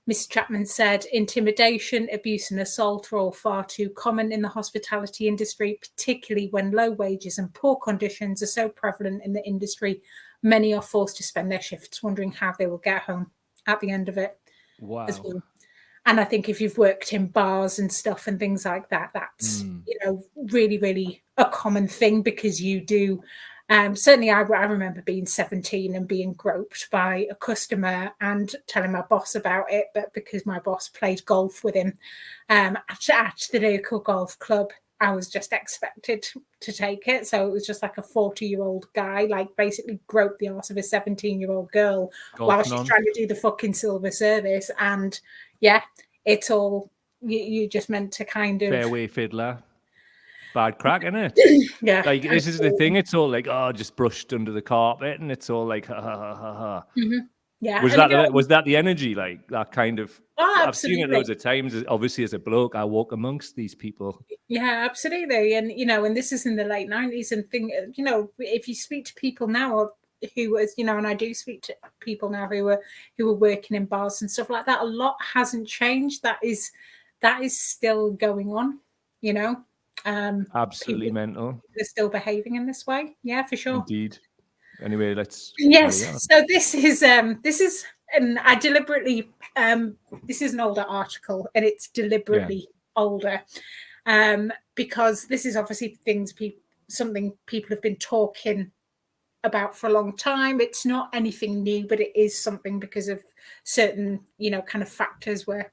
Ms. Chapman said, intimidation, abuse and assault are all far too common in the hospitality industry, particularly when low wages and poor conditions are so prevalent in the industry. Many are forced to spend their shifts wondering how they will get home at the end of it. Wow. As well. And I think if you've worked in bars and stuff and things like that, that's, really, really a common thing because you do. Certainly, I remember being 17 and being groped by a customer and telling my boss about it. But because my boss played golf with him at the local golf club, I was just expected to take it. So it was just like a 40-year-old guy, like basically groped the arse of a 17-year-old girl while she's trying to do the fucking silver service. And yeah, it's all you just meant to kind of fairway fiddler. Bad crack, isn't it? Yeah. Like, this is the thing. It's all like, just brushed under the carpet, and it's all like, ha ha ha ha ha. Mm-hmm. Yeah. Was that the energy? Like that kind of. Oh, I've seen it loads of times. Obviously, as a bloke, I walk amongst these people. Yeah, absolutely. And and this is in the late 90s, and if you speak to people now who was, and I do speak to people now who are working in bars and stuff like that, a lot hasn't changed. That is still going on. Absolutely mental. They're still behaving in this way. Yeah, for sure. Indeed. Anyway, let's. Yes. So this is, and I deliberately, this is an older article, and it's deliberately older, because this is obviously something people have been talking about for a long time. It's not anything new, but it is something because of certain, kind of factors where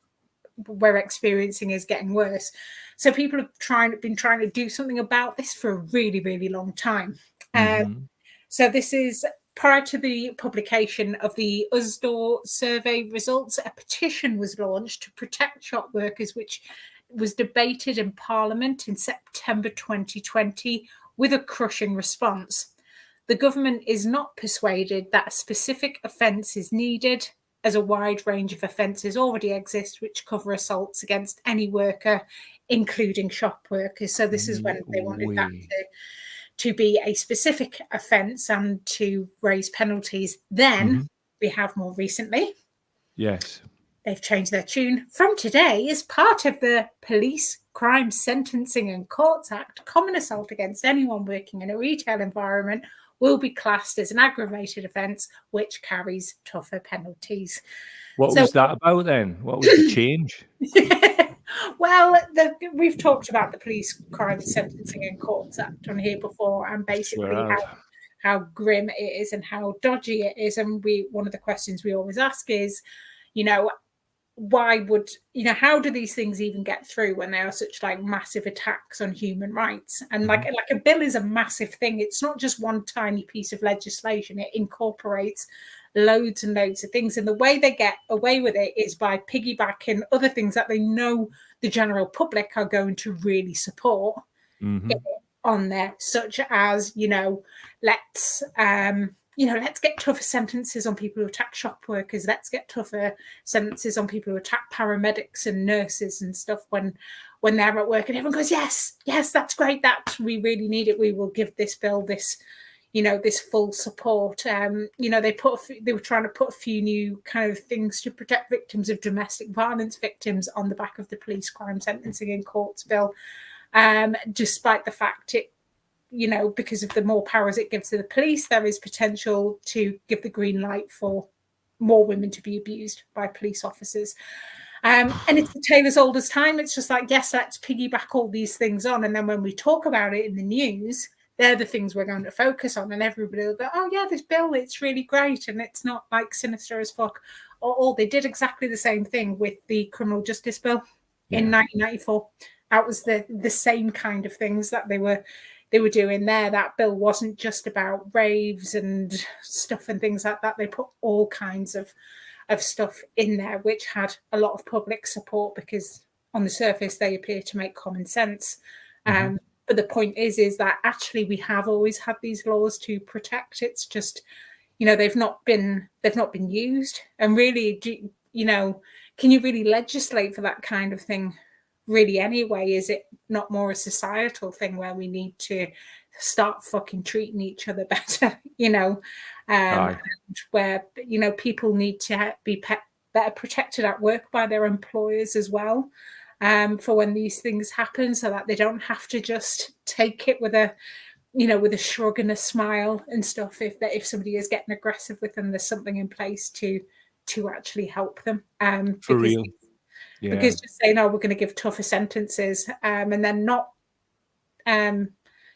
we're experiencing is getting worse. So people have been trying to do something about this for a really, really long time. So this is prior to the publication of the USDOR survey results. A petition was launched to protect shop workers, which was debated in Parliament in September 2020 with a crushing response. The government is not persuaded that a specific offence is needed, as a wide range of offences already exist which cover assaults against any worker, including shop workers. So this is when they wanted that to be a specific offence and to raise penalties. Then we have more recently. Yes. They've changed their tune. From today, as part of the Police Crime Sentencing and Courts Act, common assault against anyone working in a retail environment will be classed as an aggravated offence, which carries tougher penalties. What So- was that about then? What was the change? Well, we've talked about the Police Crime Sentencing and Courts Act on here before, and basically Sure have. how grim it is and how dodgy it is. And one of the questions we always ask is, why would, how do these things even get through when they are such like massive attacks on human rights? And like a bill is a massive thing. It's not just one tiny piece of legislation. It incorporates loads and loads of things. And the way they get away with it is by piggybacking other things that they know the general public are going to really support on there, such as, let's get tougher sentences on people who attack shop workers. Let's get tougher sentences on people who attack paramedics and nurses and stuff when they're at work. And everyone goes, yes, that's great. We really need it. We will give this bill this full support. They were trying to put a few new kind of things to protect victims of domestic violence victims on the back of the Police Crime Sentencing and Courts Bill, despite the fact because of the more powers it gives to the police, there is potential to give the green light for more women to be abused by police officers. And it's the tale as old as time. It's just like, yes, let's piggyback all these things on. And then when we talk about it in the news, they're the things we're going to focus on. And everybody will go, oh, yeah, this bill, it's really great. And it's not like sinister as fuck. Or they did exactly the same thing with the Criminal Justice Bill in 1994. That was the same kind of things that they were doing there. That bill wasn't just about raves and stuff and things like that. They put all kinds of stuff in there, which had a lot of public support because on the surface, they appear to make common sense. But the point is that actually we have always had these laws to protect. It's just, they've not been used. And really, can you really legislate for that kind of thing? Really, anyway, is it not more a societal thing where we need to start fucking treating each other better? And where people need to be better protected at work by their employers as well. For when these things happen, so that they don't have to just take it with a shrug and a smile and stuff. If somebody is getting aggressive with them, there's something in place to actually help them. For real. Yeah. Because just saying, we're going to give tougher sentences, and then not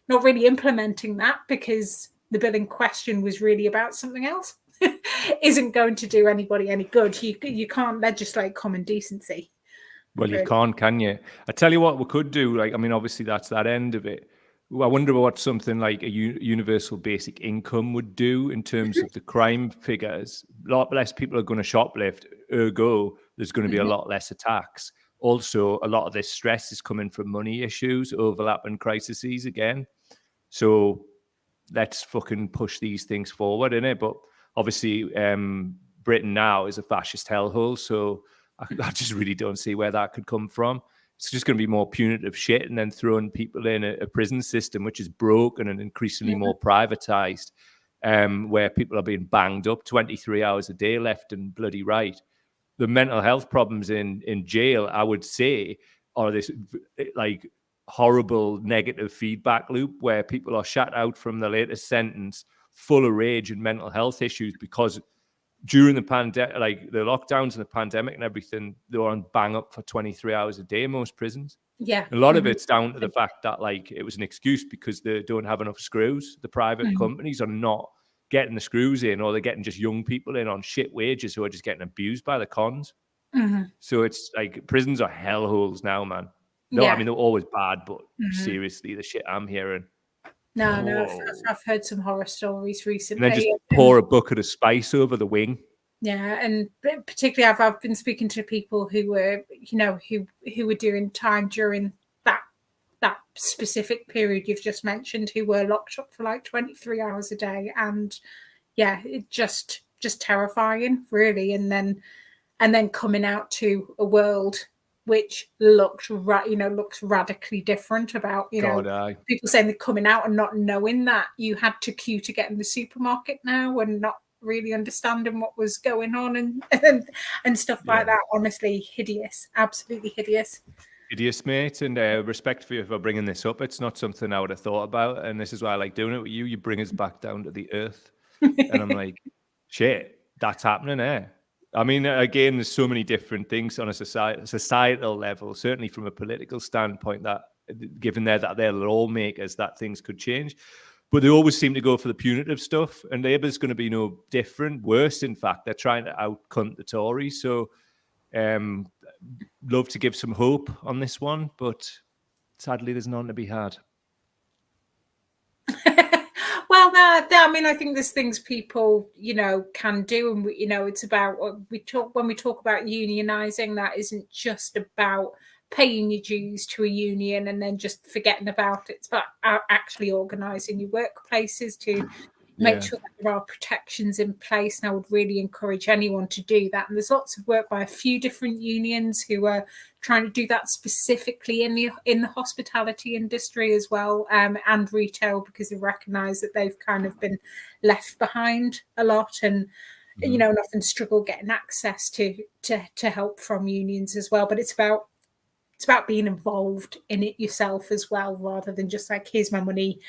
really implementing that because the bill in question was really about something else, isn't going to do anybody any good. You can't legislate common decency. Well, you can't, can you? I tell you what we could do. Obviously that's that end of it. I wonder what something like a universal basic income would do in terms of the crime figures. A lot less people are going to shoplift, ergo, there's going to be a lot less attacks. Also, a lot of this stress is coming from money issues, overlapping crises again. So let's fucking push these things forward, innit? But obviously, Britain now is a fascist hellhole, so I just really don't see where that could come from. It's just going to be more punitive shit and then throwing people in a prison system which is broken and increasingly more privatized, where people are being banged up 23 hours a day left and bloody right. The mental health problems in jail, I would say, are this like horrible negative feedback loop where people are shut out from the latest sentence full of rage and mental health issues because during the pandemic, like the lockdowns and the pandemic and everything, they were on bang up for 23 hours a day in most prisons. Yeah. A lot of it's down to the fact that it was an excuse because they don't have enough screws. The private companies are not getting the screws in, or they're getting just young people in on shit wages who are just getting abused by the cons. So it's like prisons are hellholes now, man. No, I mean, they're always bad, but seriously, the shit I'm hearing. No, I've heard some horror stories recently. And then just pour a bucket of spice over the wing. Yeah, and particularly I've been speaking to people who were, who were doing time during that specific period you've just mentioned, who were locked up for 23 hours a day, and it just terrifying, really. And then coming out to a world which looks radically different about, people saying they're coming out and not knowing that you had to queue to get in the supermarket now and not really understanding what was going on and stuff like that. Honestly, hideous, absolutely hideous. Hideous, mate, and respect for you for bringing this up. It's not something I would have thought about, and this is why I like doing it with you. You bring us back down to the earth, and I'm like, shit, that's happening, eh? I mean, again, there's so many different things on a societal level, certainly from a political standpoint, that given that they're lawmakers, that things could change. But they always seem to go for the punitive stuff, and Labour's going to be no different. Worse, in fact, they're trying to out-cunt the Tories. So, love to give some hope on this one, but sadly, there's none to be had. Well, I mean, I think there's things people, can do, and it's about when we talk about unionising. That isn't just about paying your dues to a union and then just forgetting about it. It's about actually organising your workplaces to make sure that there are protections in place. And I would really encourage anyone to do that. And there's lots of work by a few different unions who are trying to do that specifically in the hospitality industry as well, and retail, because they recognise that they've kind of been left behind a lot, and and often struggle getting access to help from unions as well. But it's about being involved in it yourself as well, rather than just like, here's my money.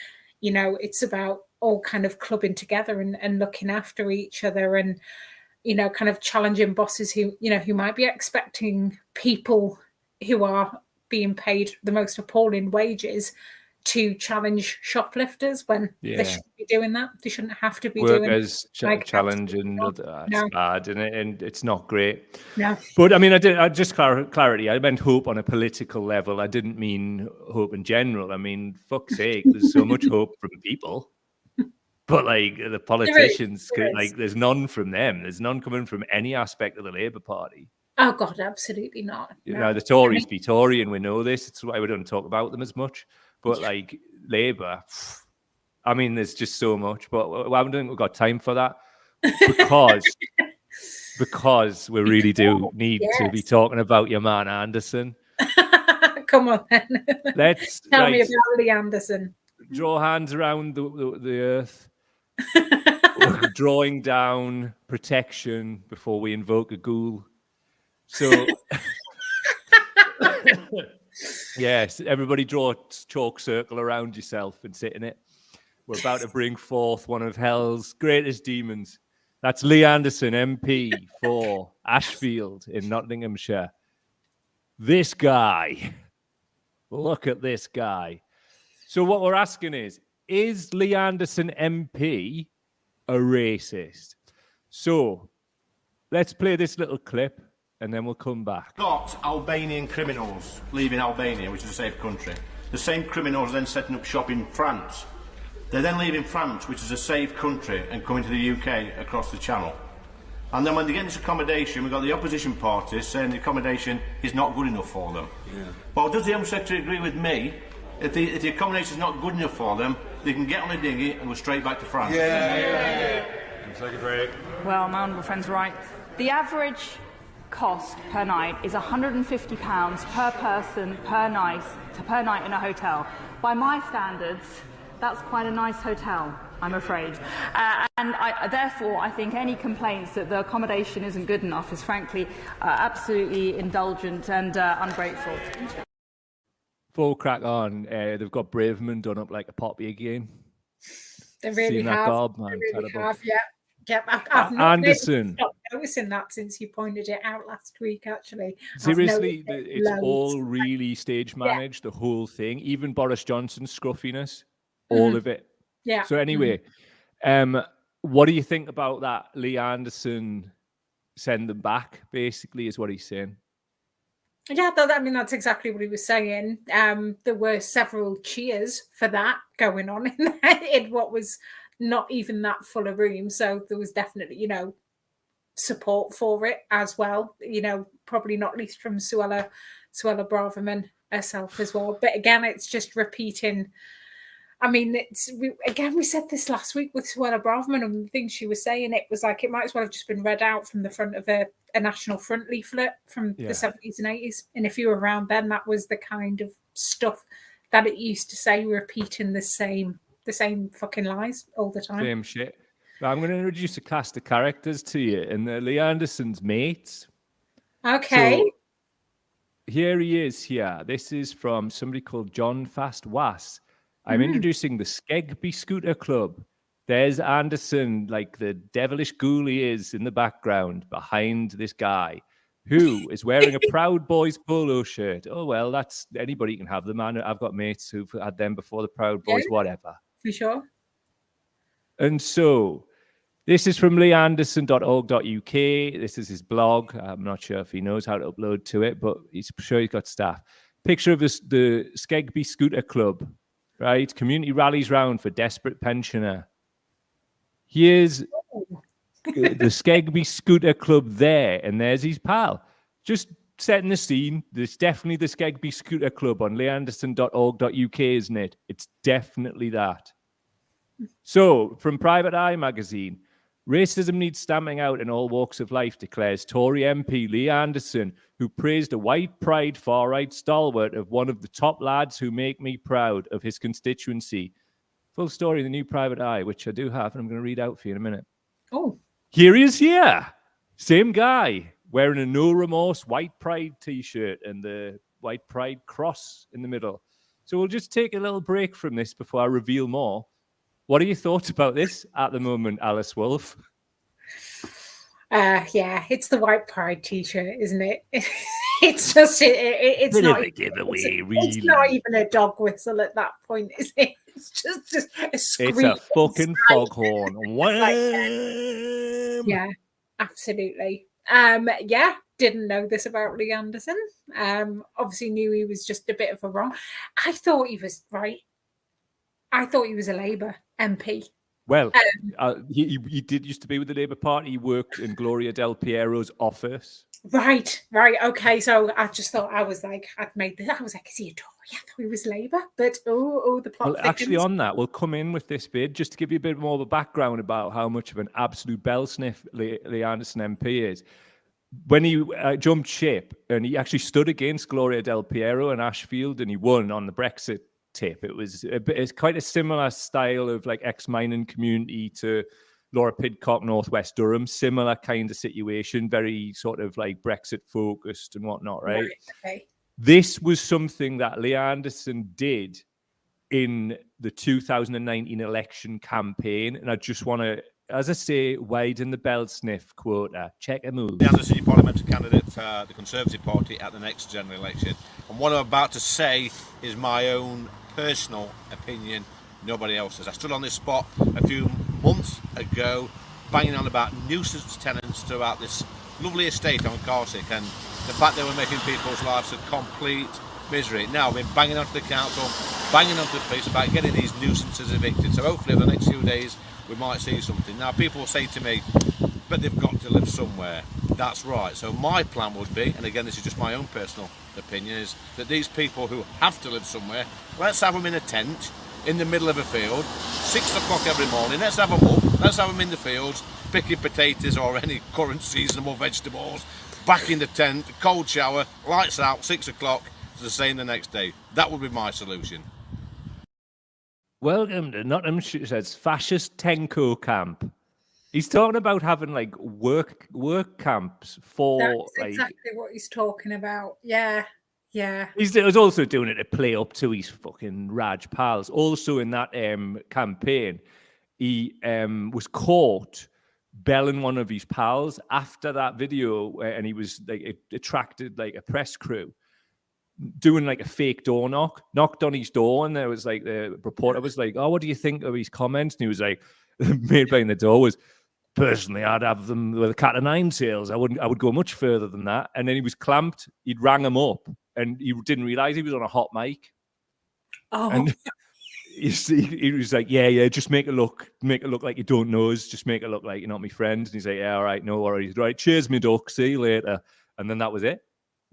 It's about all kind of clubbing together and looking after each other, and kind of challenging bosses who might be expecting people who are being paid the most appalling wages to challenge shoplifters when they shouldn't be doing that. They shouldn't have to be doing workers challenging. That's bad, and it's not great. No. But I mean, I just clarity. I meant hope on a political level. I didn't mean hope in general. I mean, fuck's sake, there's so much hope from people. But like the politicians, there's none from them. There's none coming from any aspect of the Labour Party. Oh God, absolutely not. No. The Tories be Tory, and we know this. It's why we don't talk about them as much. But like Labour, I mean, there's just so much. But I don't think we've got time for that because we really do need to be talking about your man Anderson. Come on, then. Let's tell me about Lee Anderson. Draw hands around the earth. Drawing down protection before we invoke a ghoul. So, yes, everybody draw a chalk circle around yourself and sit in it. We're about to bring forth one of hell's greatest demons. That's Lee Anderson, MP for Ashfield in Nottinghamshire. This guy. Look at this guy. So what we're asking is Lee Anderson MP a racist? So let's play this little clip and then we'll come back. Got Albanian criminals leaving Albania, which is a safe country. The same criminals are then setting up shop in France. They're then leaving France, which is a safe country, and coming to the UK across the channel. And then when they get this accommodation, we've got the opposition parties saying the accommodation is not good enough for them. Yeah. Well, does the Home Secretary agree with me? If the accommodation is not good enough for them, they can get on a dinghy and go straight back to France. Yeah. Take a break. Well, my honourable friend's right. The average cost per night is £150 per person per night in a hotel. By my standards, that's quite a nice hotel, I'm afraid. And therefore, I think any complaints that the accommodation isn't good enough is frankly absolutely indulgent and ungrateful. Before we crack on, they've got Braverman done up like a poppy again. They really have. Man, they really have, yeah. I've not Anderson. Really noticing that since you pointed it out last week, actually. Seriously, it's all really stage managed, the whole thing. Even Boris Johnson's scruffiness, all of it. Yeah. So anyway, what do you think about that? Lee Anderson send them back, basically, is what he's saying. Yeah, that's exactly what he was saying. There were several cheers for that going on in what was not even that full a room. So there was definitely, support for it as well. Probably not least from Suella Braverman herself as well. But again, it's just repeating. I mean, we said this last week with Suella Braverman, and the things she was saying, it was like it might as well have just been read out from the front of a National Front leaflet from the 70s and 80s. And if you were around then, that was the kind of stuff that it used to say, repeating the same fucking lies all the time. Same shit. I'm going to introduce a cast of characters to you, and Lee Anderson's mates. Okay. So here he is here. This is from somebody called John Fast Was. I'm introducing the Skegby Scooter Club. There's Anderson, like the devilish ghoul he is in the background behind this guy who is wearing a Proud Boys polo shirt. Oh, well, that's anybody can have them, man. I've got mates who've had them before the Proud Boys, whatever. For sure. And so this is from leeanderson.org.uk. This is his blog. I'm not sure if he knows how to upload to it, but he's sure he's got staff. Picture of the Skegby Scooter Club, right? Community rallies round for desperate pensioner. Here's the Skegby Scooter Club there, and there's his pal. Just setting the scene. There's definitely the Skegby Scooter Club on leeanderson.org.uk, isn't it? It's definitely that. So, from Private Eye magazine, racism needs stamping out in all walks of life, declares Tory MP Lee Anderson, who praised a white pride far-right stalwart of one of the top lads who make me proud of his constituency. Full story in the new Private Eye, which I do have, and I'm going to read out for you in a minute. Oh. Here he is here. Same guy, wearing a no remorse white pride t-shirt and the white pride cross in the middle. So we'll just take a little break from this before I reveal more. What are your thoughts about this at the moment, Alice Wolf? Yeah, it's the white pride t-shirt, isn't it? It's just it's Bit not of a giveaway, it's not even a dog whistle at that point, is it? It's just a scream. It's a fucking foghorn. Yeah, absolutely. Yeah, didn't know this about Lee Anderson. Obviously knew he was just a bit of a wrong. I thought he was right. I thought he was a Labour MP. Well, he did used to be with the Labour Party. He worked in Gloria Del Piero's office. Right. Okay, so I just thought I'd made this. I was like, is he a Tory? I thought he was Labour, but the plot. Well, actually, on that, we'll come in with this bit just to give you a bit more of a background about how much of an absolute bell sniff Lee Anderson MP is. When he jumped ship and he actually stood against Gloria Del Piero and Ashfield, and he won on the Brexit tip. It's quite a similar style of like ex-mining community to Laura Pidcock, Northwest Durham, similar kind of situation, very sort of like Brexit focused and whatnot, right? Okay. This was something that Lee Anderson did in the 2019 election campaign, and I just want to, as I say, widen the bell sniff quota. Check a move. Lee Anderson, your parliamentary candidate for the Conservative Party at the next general election. And what I'm about to say is my own personal opinion, nobody else's. I stood on this spot a few months ago banging on about nuisance tenants throughout this lovely estate on Carsick and the fact they were making people's lives a complete misery. Now I've been banging onto the council, banging onto the police about getting these nuisances evicted. So hopefully over the next few days we might see something. Now people say to me, but they've got to live somewhere. That's right. So my plan would be, and again this is just my own personal opinion, is that these people who have to live somewhere, let's have them in a tent in the middle of a field, 6 o'clock every morning. Let's have them up, let's have them in the fields picking potatoes or any current seasonable vegetables, back in the tent, cold shower, lights out, 6 o'clock, the same the next day. That would be my solution. Welcome to Nottinghamshire's fascist Tenko camp. He's talking about having like work camps for That's exactly what he's talking about. Yeah. He's also doing it to play up to his fucking Raj pals. Also in that campaign, he was caught belling one of his pals after that video, and he was like it attracted like a press crew doing like a fake door knocked on his door, and there was like the reporter was like, "Oh, what do you think of his comments?" And he was like, made behind the door was, "Personally, I'd have them with a cat of nine tails. I would go much further than that." And then he was clamped. He'd rang him up, and he didn't realize he was on a hot mic. Oh. And he was like, yeah, just make it look like you don't know us. Just make it look like you're not my friend. And he's like, yeah, all right, no worries. Right, cheers, me duck. See you later. And then that was it.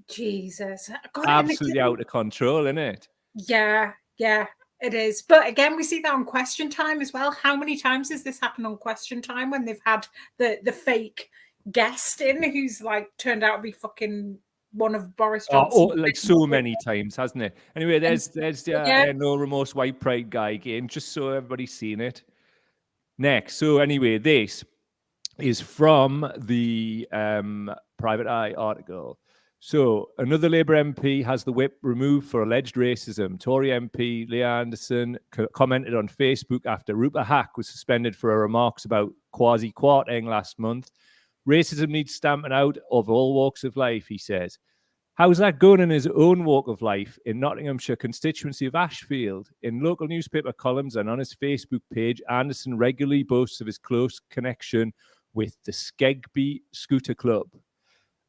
Jesus. God, absolutely out of control, isn't it? Yeah, it is. But again, we see that on Question Time as well. How many times has this happened on Question Time when they've had the fake guest in who's like turned out to be fucking one of Boris Johnson? Like so many times, hasn't it? Anyway, there's the no remorse white pride guy again, just so everybody's seen it. Next, so anyway, this is from the Private Eye article. So another Labour MP has the whip removed for alleged racism. Tory MP Leah Anderson commented on Facebook after Rupa Hack was suspended for her remarks about Kwasi Kwarteng last month. Racism needs stamping out of all walks of life, he says. How's that going in his own walk of life in Nottinghamshire constituency of Ashfield? In local newspaper columns and on his Facebook page, Anderson regularly boasts of his close connection with the Skegby Scooter Club,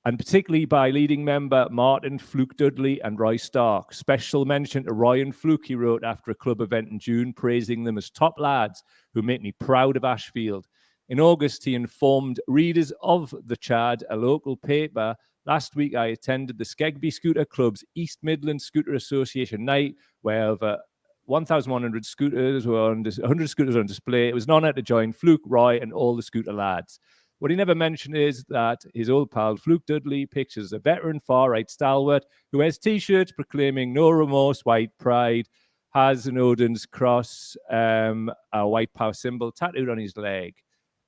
and particularly by leading member Martin Fluke Dudley and Roy Stark. Special mention to Roy and Fluke, he wrote after a club event in June, praising them as top lads who make me proud of Ashfield. In August, he informed readers of the Chad, a local paper, last week I attended the Skegby Scooter Club's East Midlands Scooter Association night, where over 1,100 scooters were on 100 scooters on display. It was an honour to join Fluke, Roy, and all the scooter lads. What he never mentioned is that his old pal Fluke Dudley pictures a veteran far-right stalwart who wears T-shirts proclaiming no remorse, white pride, has an Odin's cross, a white power symbol tattooed on his leg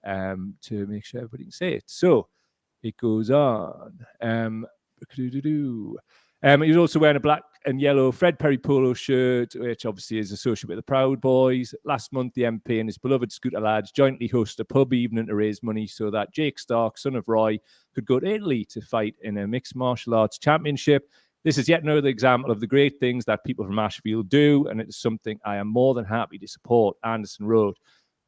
to make sure everybody can see it. So it goes on. He was also wearing a black and yellow Fred Perry polo shirt, which obviously is associated with the Proud Boys. Last month, the MP and his beloved scooter lads jointly hosted a pub evening to raise money so that Jake Stark, son of Roy, could go to Italy to fight in a mixed martial arts championship. This is yet another example of the great things that people from Ashfield do, and it is something I am more than happy to support, Anderson wrote.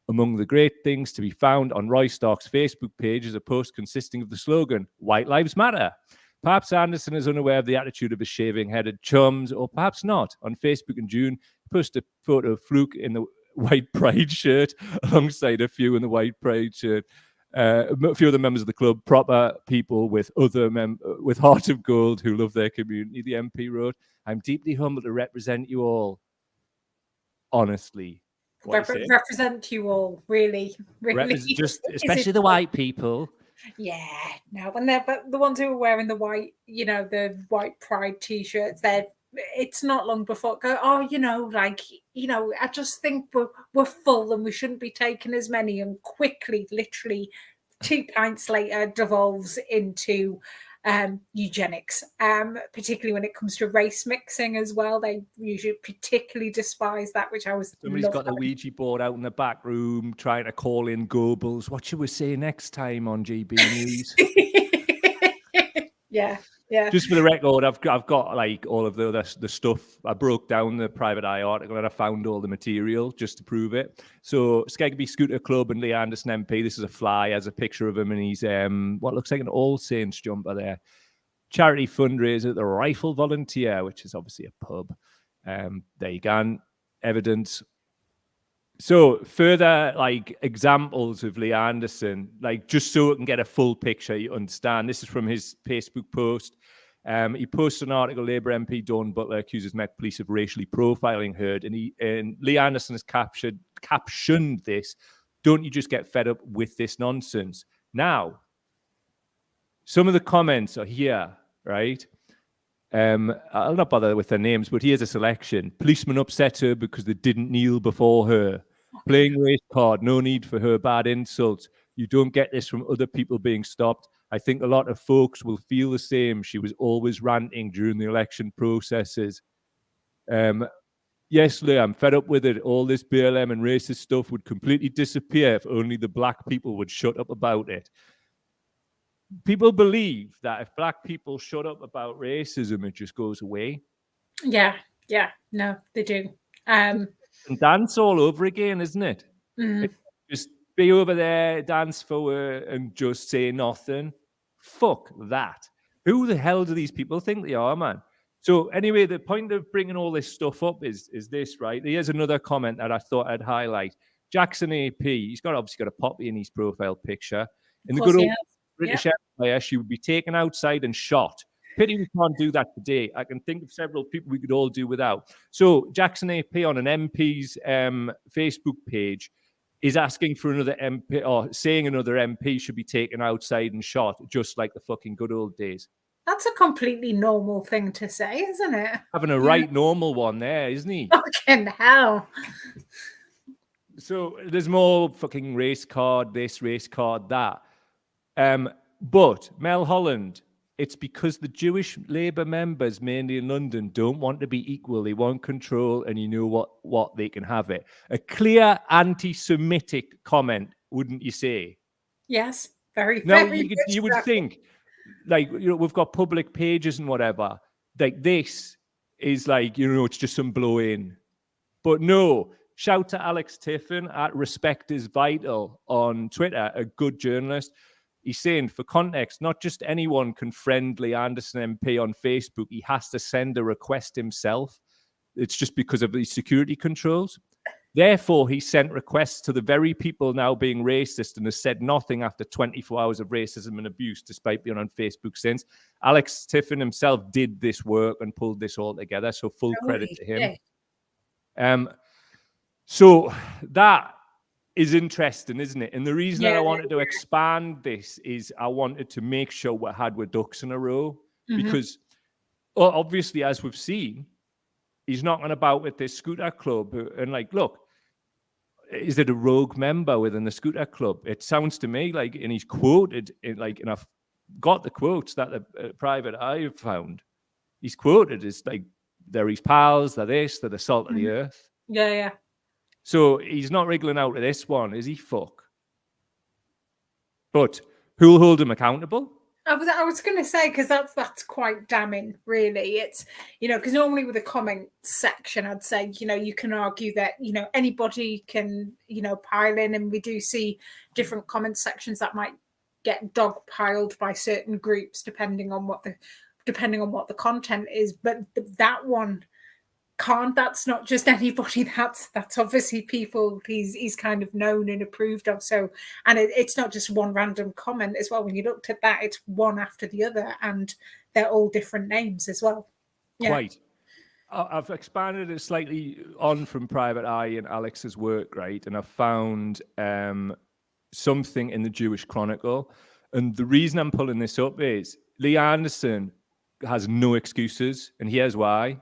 Among the great things to be found on Roy Stark's Facebook page is a post consisting of the slogan, White Lives Matter. Perhaps Anderson is unaware of the attitude of his shaving-headed chums, or perhaps not. On Facebook in June, he posted a photo of Fluke in the white pride shirt alongside a few in the white pride shirt. A few of the members of the club, proper people with with heart of gold who love their community. The MP wrote, "I'm deeply humbled to represent you all. Honestly." Represent you all, really. Just especially the white people. Yeah, no, and they're the ones who are wearing the white, the white pride T-shirts. It's not long before go. Oh, I just think we're full and we shouldn't be taking as many. And quickly, literally, 2 pints later, devolves into eugenics. Particularly when it comes to race mixing as well. They usually particularly despise that, which I was. Somebody's got the Ouija board out in the back room trying to call in Goebbels. What should we say next time on GB News? Yeah. Just for the record, I've got like all of the stuff. I broke down the Private Eye article and I found all the material just to prove it. So Skegby Scooter Club and Leah Anderson MP. This is a fly, has a picture of him and he's what looks like an All Saints jumper there. Charity fundraiser at the Rifle Volunteer, which is obviously a pub. There you go. Evidence. So further examples of Leah Anderson, just so we can get a full picture, you understand. This is from his Facebook post. He posted an article, Labour MP Dawn Butler accuses Met Police of racially profiling her. And Leah Anderson has captioned this, "Don't you just get fed up with this nonsense?" Now, some of the comments are here, right? I'll not bother with their names, but here's a selection. Policemen upset her because they didn't kneel before her. Playing race card, no need for her bad insults. You don't get this from other people being stopped. I think a lot of folks will feel the same. She was always ranting during the election processes. Yes, Leah, I'm fed up with it. All this BLM and racist stuff would completely disappear if only the black people would shut up about it. People believe that if black people shut up about racism, it just goes away. Yeah, no, they do. And dance all over again, isn't it? Just be over there, dance for her, and just say nothing. Fuck that. Who the hell do these people think they are, man? So anyway, the point of bringing all this stuff up is this, right? Here's another comment that I thought I'd highlight. Jackson AP, he's obviously got a poppy in his profile picture. In the good old British Empire, she would be taken outside and shot. Pity we can't do that today. I can think of several people we could all do without. So Jackson AP on an MP's Facebook page is asking for another MP, or saying another MP should be taken outside and shot, just like the fucking good old days. That's a completely normal thing to say, isn't it? Having a right normal one there, isn't he? Fucking hell. So there's more fucking race card, this race card, that. But Mel Holland it's because the Jewish Labour members, mainly in London, don't want to be equal. They want control, and you know what they can have it. A clear anti-Semitic comment, wouldn't you say? Yes, very, No, very you would think, like, we've got public pages and whatever. Like, this is like, it's just some blow in. But no, shout to Alex Tiffin at Respect is Vital on Twitter, a good journalist. He's saying, for context, not just anyone can friend Lee Anderson MP on Facebook. He has to send a request himself. It's just because of these security controls. Therefore, he sent requests to the very people now being racist and has said nothing after 24 hours of racism and abuse, despite being on Facebook since. Alex Tiffin himself did this work and pulled this all together, so full credit to him. So that is interesting, isn't it? And the reason that I wanted to expand this is I wanted to make sure we had our ducks in a row, because obviously, as we've seen, he's knocking about with this scooter club. And like, look, is it a rogue member within the scooter club? It sounds to me like, and he's quoted, and I've got the quotes that the Private Eye have found. He's quoted as like, they're his pals, they're this, they're the salt of the earth. Yeah. So he's not wriggling out of this one, is he? Fuck. But who'll hold him accountable? I was going to say, because that's quite damning, really. It's, because normally with a comment section, I'd say, you can argue that, anybody can, pile in, and we do see different comment sections that might get dogpiled by certain groups, depending on what the content is. But that one can't. That's not just anybody. That's obviously people he's kind of known and approved of. So, and it's not just one random comment as well. When you looked at that, it's one after the other, and they're all different names as well. Yeah. Quite. I've expanded it slightly on from Private Eye and Alex's work, right? And I've found something in the Jewish Chronicle. And the reason I'm pulling this up is Lee Anderson has no excuses, and here's why.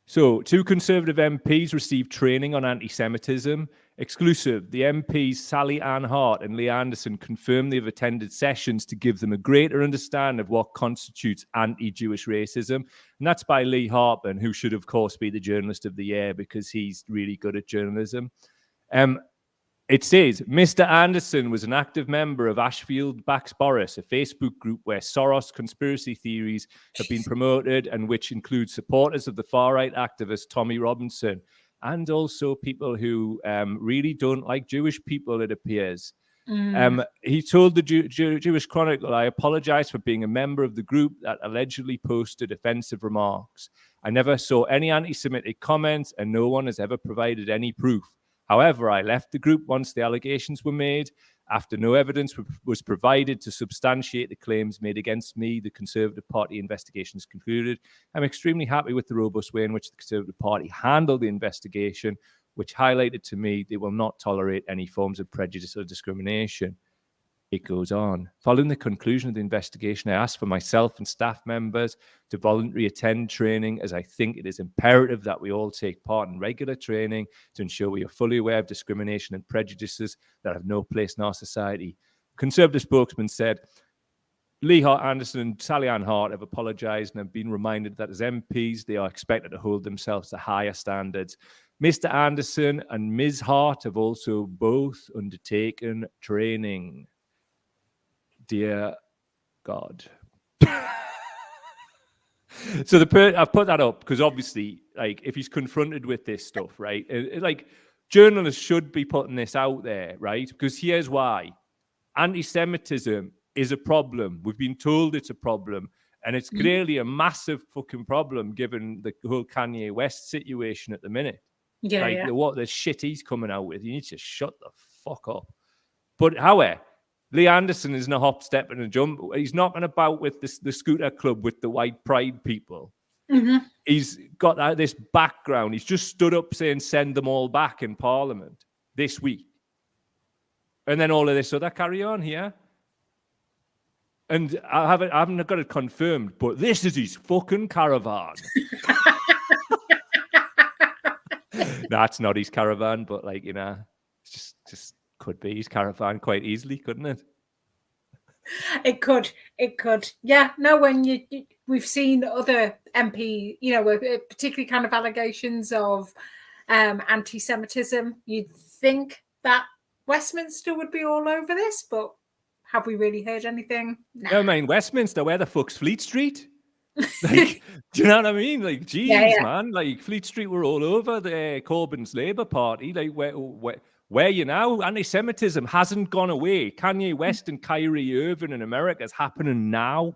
So, 2 Conservative MPs received training on anti-Semitism. Exclusive, the MPs Sally Ann Hart and Lee Anderson confirmed they've attended sessions to give them a greater understanding of what constitutes anti-Jewish racism. And that's by Lee Hartman, who should, of course, be the Journalist of the Year because he's really good at journalism. It says, Mr. Anderson was an active member of Ashfield Backs Boris, a Facebook group where Soros conspiracy theories have been promoted and which includes supporters of the far-right activist Tommy Robinson and also people who really don't like Jewish people, it appears. He told the Jewish Chronicle, I apologize for being a member of the group that allegedly posted offensive remarks. I never saw any anti-Semitic comments and no one has ever provided any proof. However, I left the group once the allegations were made. After no evidence was provided to substantiate the claims made against me, the Conservative Party investigations concluded. I'm extremely happy with the robust way in which the Conservative Party handled the investigation, which highlighted to me they will not tolerate any forms of prejudice or discrimination. It goes on. Following the conclusion of the investigation, I asked for myself and staff members to voluntarily attend training, as I think it is imperative that we all take part in regular training to ensure we are fully aware of discrimination and prejudices that have no place in our society. Conservative spokesman said, Lee Anderson and Sally Ann Hart have apologised and have been reminded that as MPs, they are expected to hold themselves to higher standards. Mr. Anderson and Ms. Hart have also both undertaken training. Dear God. So I've put that up because obviously, like, if he's confronted with this stuff, right? Like, journalists should be putting this out there, right? Because here's why. Anti-Semitism is a problem. We've been told it's a problem. And it's clearly a massive fucking problem given the whole Kanye West situation at the minute. Yeah. What the shit he's coming out with. You need to shut the fuck up. But however, Lee Anderson isn't a hop, step, and a jump. He's knocking about with the scooter club with the white pride people. He's got this background. He's just stood up saying send them all back in Parliament this week. And then all of this other carry on here. And I haven't got it confirmed, but this is his fucking caravan. That's not his caravan, but it's just could be his caravan quite easily, couldn't it? It could. Yeah. No, when we've seen other MP, particularly kind of allegations of anti-Semitism, you'd think that Westminster would be all over this, but have we really heard anything? No, I mean, Westminster, where the fuck's Fleet Street? Like, do you know what I mean? Like, geez, Yeah. man. Like, Fleet Street were all over the Corbyn's Labour Party. Like, where you now? Anti-Semitism hasn't gone away. Kanye West and Kyrie Irving in America is happening now.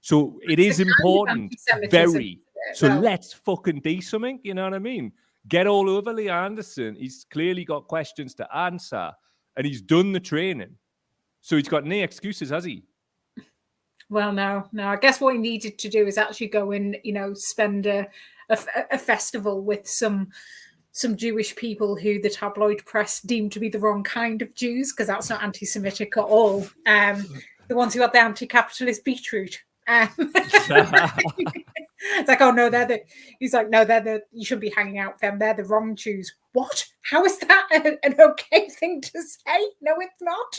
So it is important. Very. So let's fucking do something. You know what I mean? Get all over Lee Anderson. He's clearly got questions to answer, and he's done the training. So he's got no excuses, has he? Well, no. I guess what he needed to do is actually go and, spend a festival with some Jewish people who the tabloid press deemed to be the wrong kind of Jews, because that's not anti-Semitic at all. The ones who had the anti-capitalist beetroot. It's like, oh no, he's like, no, you shouldn't be hanging out with them. They're the wrong Jews. What? How is that an okay thing to say? No, it's not.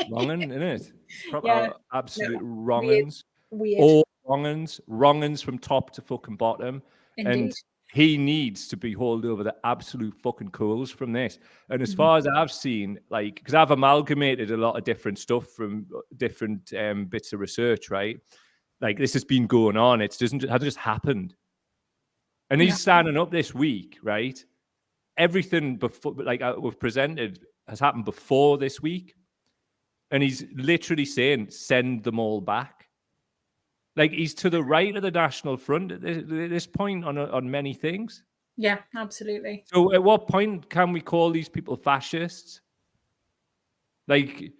Wrongin', isn't it? Absolute wrongins. Weird. All wrongins from top to fucking bottom. Indeed. And he needs to be hauled over the absolute fucking coals from this. And as far as I've seen, like, because I've amalgamated a lot of different stuff from different bits of research, right? Like, this has been going on. It hasn't just happened. And he's standing up this week, right? Everything before, like, we've presented has happened before this week. And he's literally saying, send them all back. Like, he's to the right of the National Front at this point on many things. Yeah, absolutely. So at what point can we call these people fascists? Like,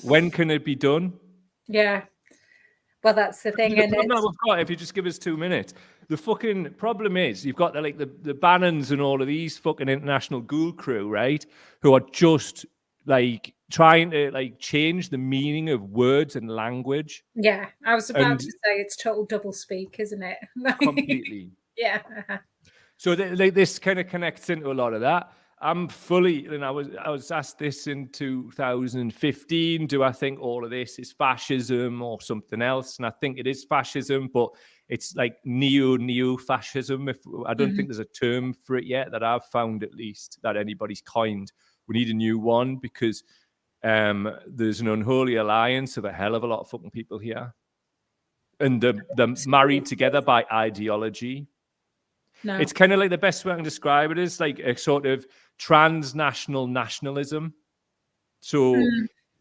when can it be done? Yeah. Well, that's the thing. The problem we've got, if you just give us 2 minutes, the fucking problem is you've got the Bannons and all of these fucking international ghoul crew, right? Who are just like trying to like change the meaning of words and language. Yeah, I was about to say it's total doublespeak, isn't it? Completely. Yeah. So this kind of connects into a lot of that. I'm fully, and I was asked this in 2015. Do I think all of this is fascism or something else? And I think it is fascism, but it's like neo-fascism. I don't think there's a term for it yet that I've found, at least, that anybody's coined. We need a new one because there's an unholy alliance of a hell of a lot of fucking people here, and they're married together by ideology. No. It's kind of like the best way I can describe it is like a sort of transnational nationalism. So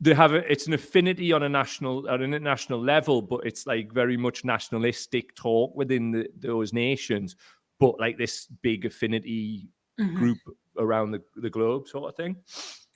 they have it's an affinity on an international level, but it's like very much nationalistic talk within those nations, but like this big affinity group around the globe sort of thing.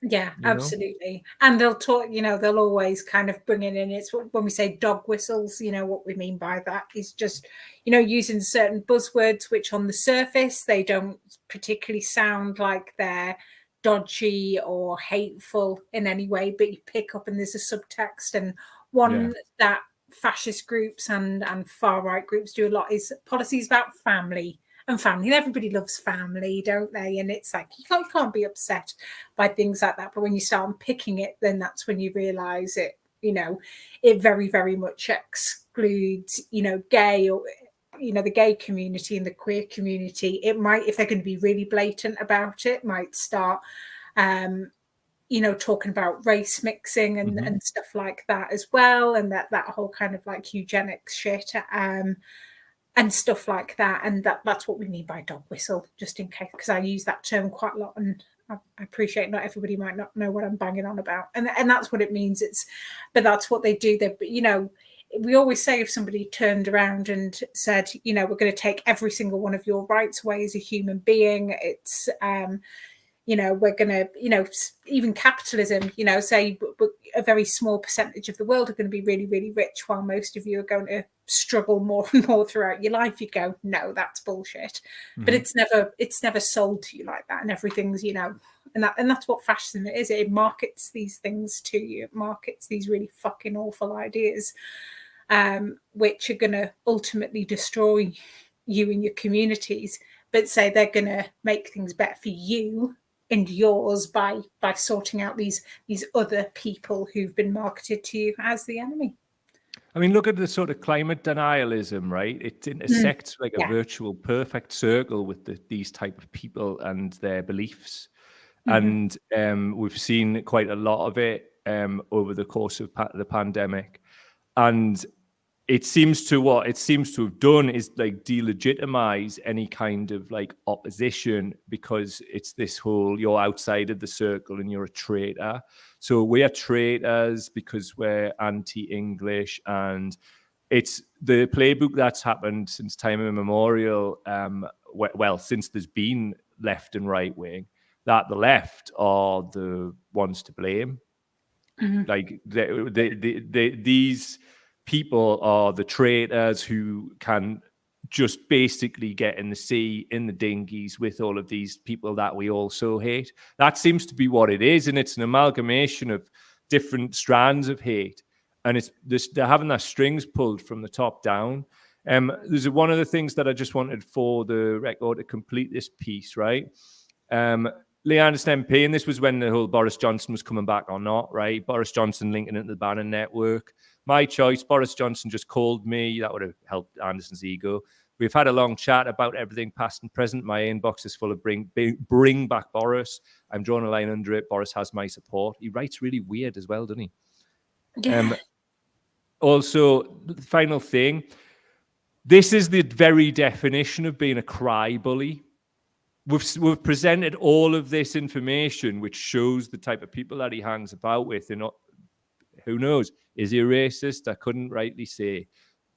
Yeah, absolutely. And they'll talk, they'll always kind of bring it in. It's when we say dog whistles, what we mean by that is just, using certain buzzwords, which on the surface, they don't particularly sound like they're dodgy or hateful in any way, but you pick up and there's a subtext. And one that fascist groups and far right groups do a lot is policies about family. And family, and everybody loves family, don't they? And it's like you can't be upset by things like that. But when you start unpicking it, then that's when you realise it. It very, very much excludes, gay or the gay community and the queer community. It might, if they're going to be really blatant about it, might start, talking about race mixing and stuff like that as well, and that whole kind of like eugenics shit. And stuff like that. And that's what we mean by dog whistle, just in case, because I use that term quite a lot. And I appreciate not everybody might not know what I'm banging on about. And that's what it means. But that's what they do. But, we always say if somebody turned around and said, we're going to take every single one of your rights away as a human being, it's, we're going to, even capitalism, say a very small percentage of the world are going to be really, really rich while most of you are going to struggle more and more throughout your life. You go, no, that's bullshit. But it's never sold to you like that. And everything's, and that's what fascism is. It markets these things to you. It markets these really fucking awful ideas, which are going to ultimately destroy you and your communities, but say they're going to make things better for you yours by sorting out these other people who've been marketed to you as the enemy. I mean, look at the sort of climate denialism, right? It intersects like a virtual perfect circle with these type of people and their beliefs. And we've seen quite a lot of it over the course of the pandemic. And it seems to have done is like delegitimize any kind of like opposition, because it's this whole you're outside of the circle and you're a traitor. So we are traitors because we're anti-English, and it's the playbook that's happened since time immemorial. Well, since there's been left and right wing, that the left are the ones to blame. Like these people are the traitors who can just basically get in the sea, in the dinghies with all of these people that we also hate. That seems to be what it is. And it's an amalgamation of different strands of hate. And they're having their strings pulled from the top down. There's one of the things that I just wanted for the record to complete this piece, right? Leander MP, and this was when the whole Boris Johnson was coming back or not, right? Boris Johnson linking into the Bannon network. My choice, Boris Johnson just called me. That would have helped Anderson's ego. We've had a long chat about everything past and present. My inbox is full of bring back Boris. I'm drawing a line under it. Boris has my support. He writes really weird as well, doesn't he? Yeah. Also, the final thing. This is the very definition of being a cry bully. We've presented all of this information, which shows the type of people that he hangs about with. And who knows? Is he a racist? I couldn't rightly say.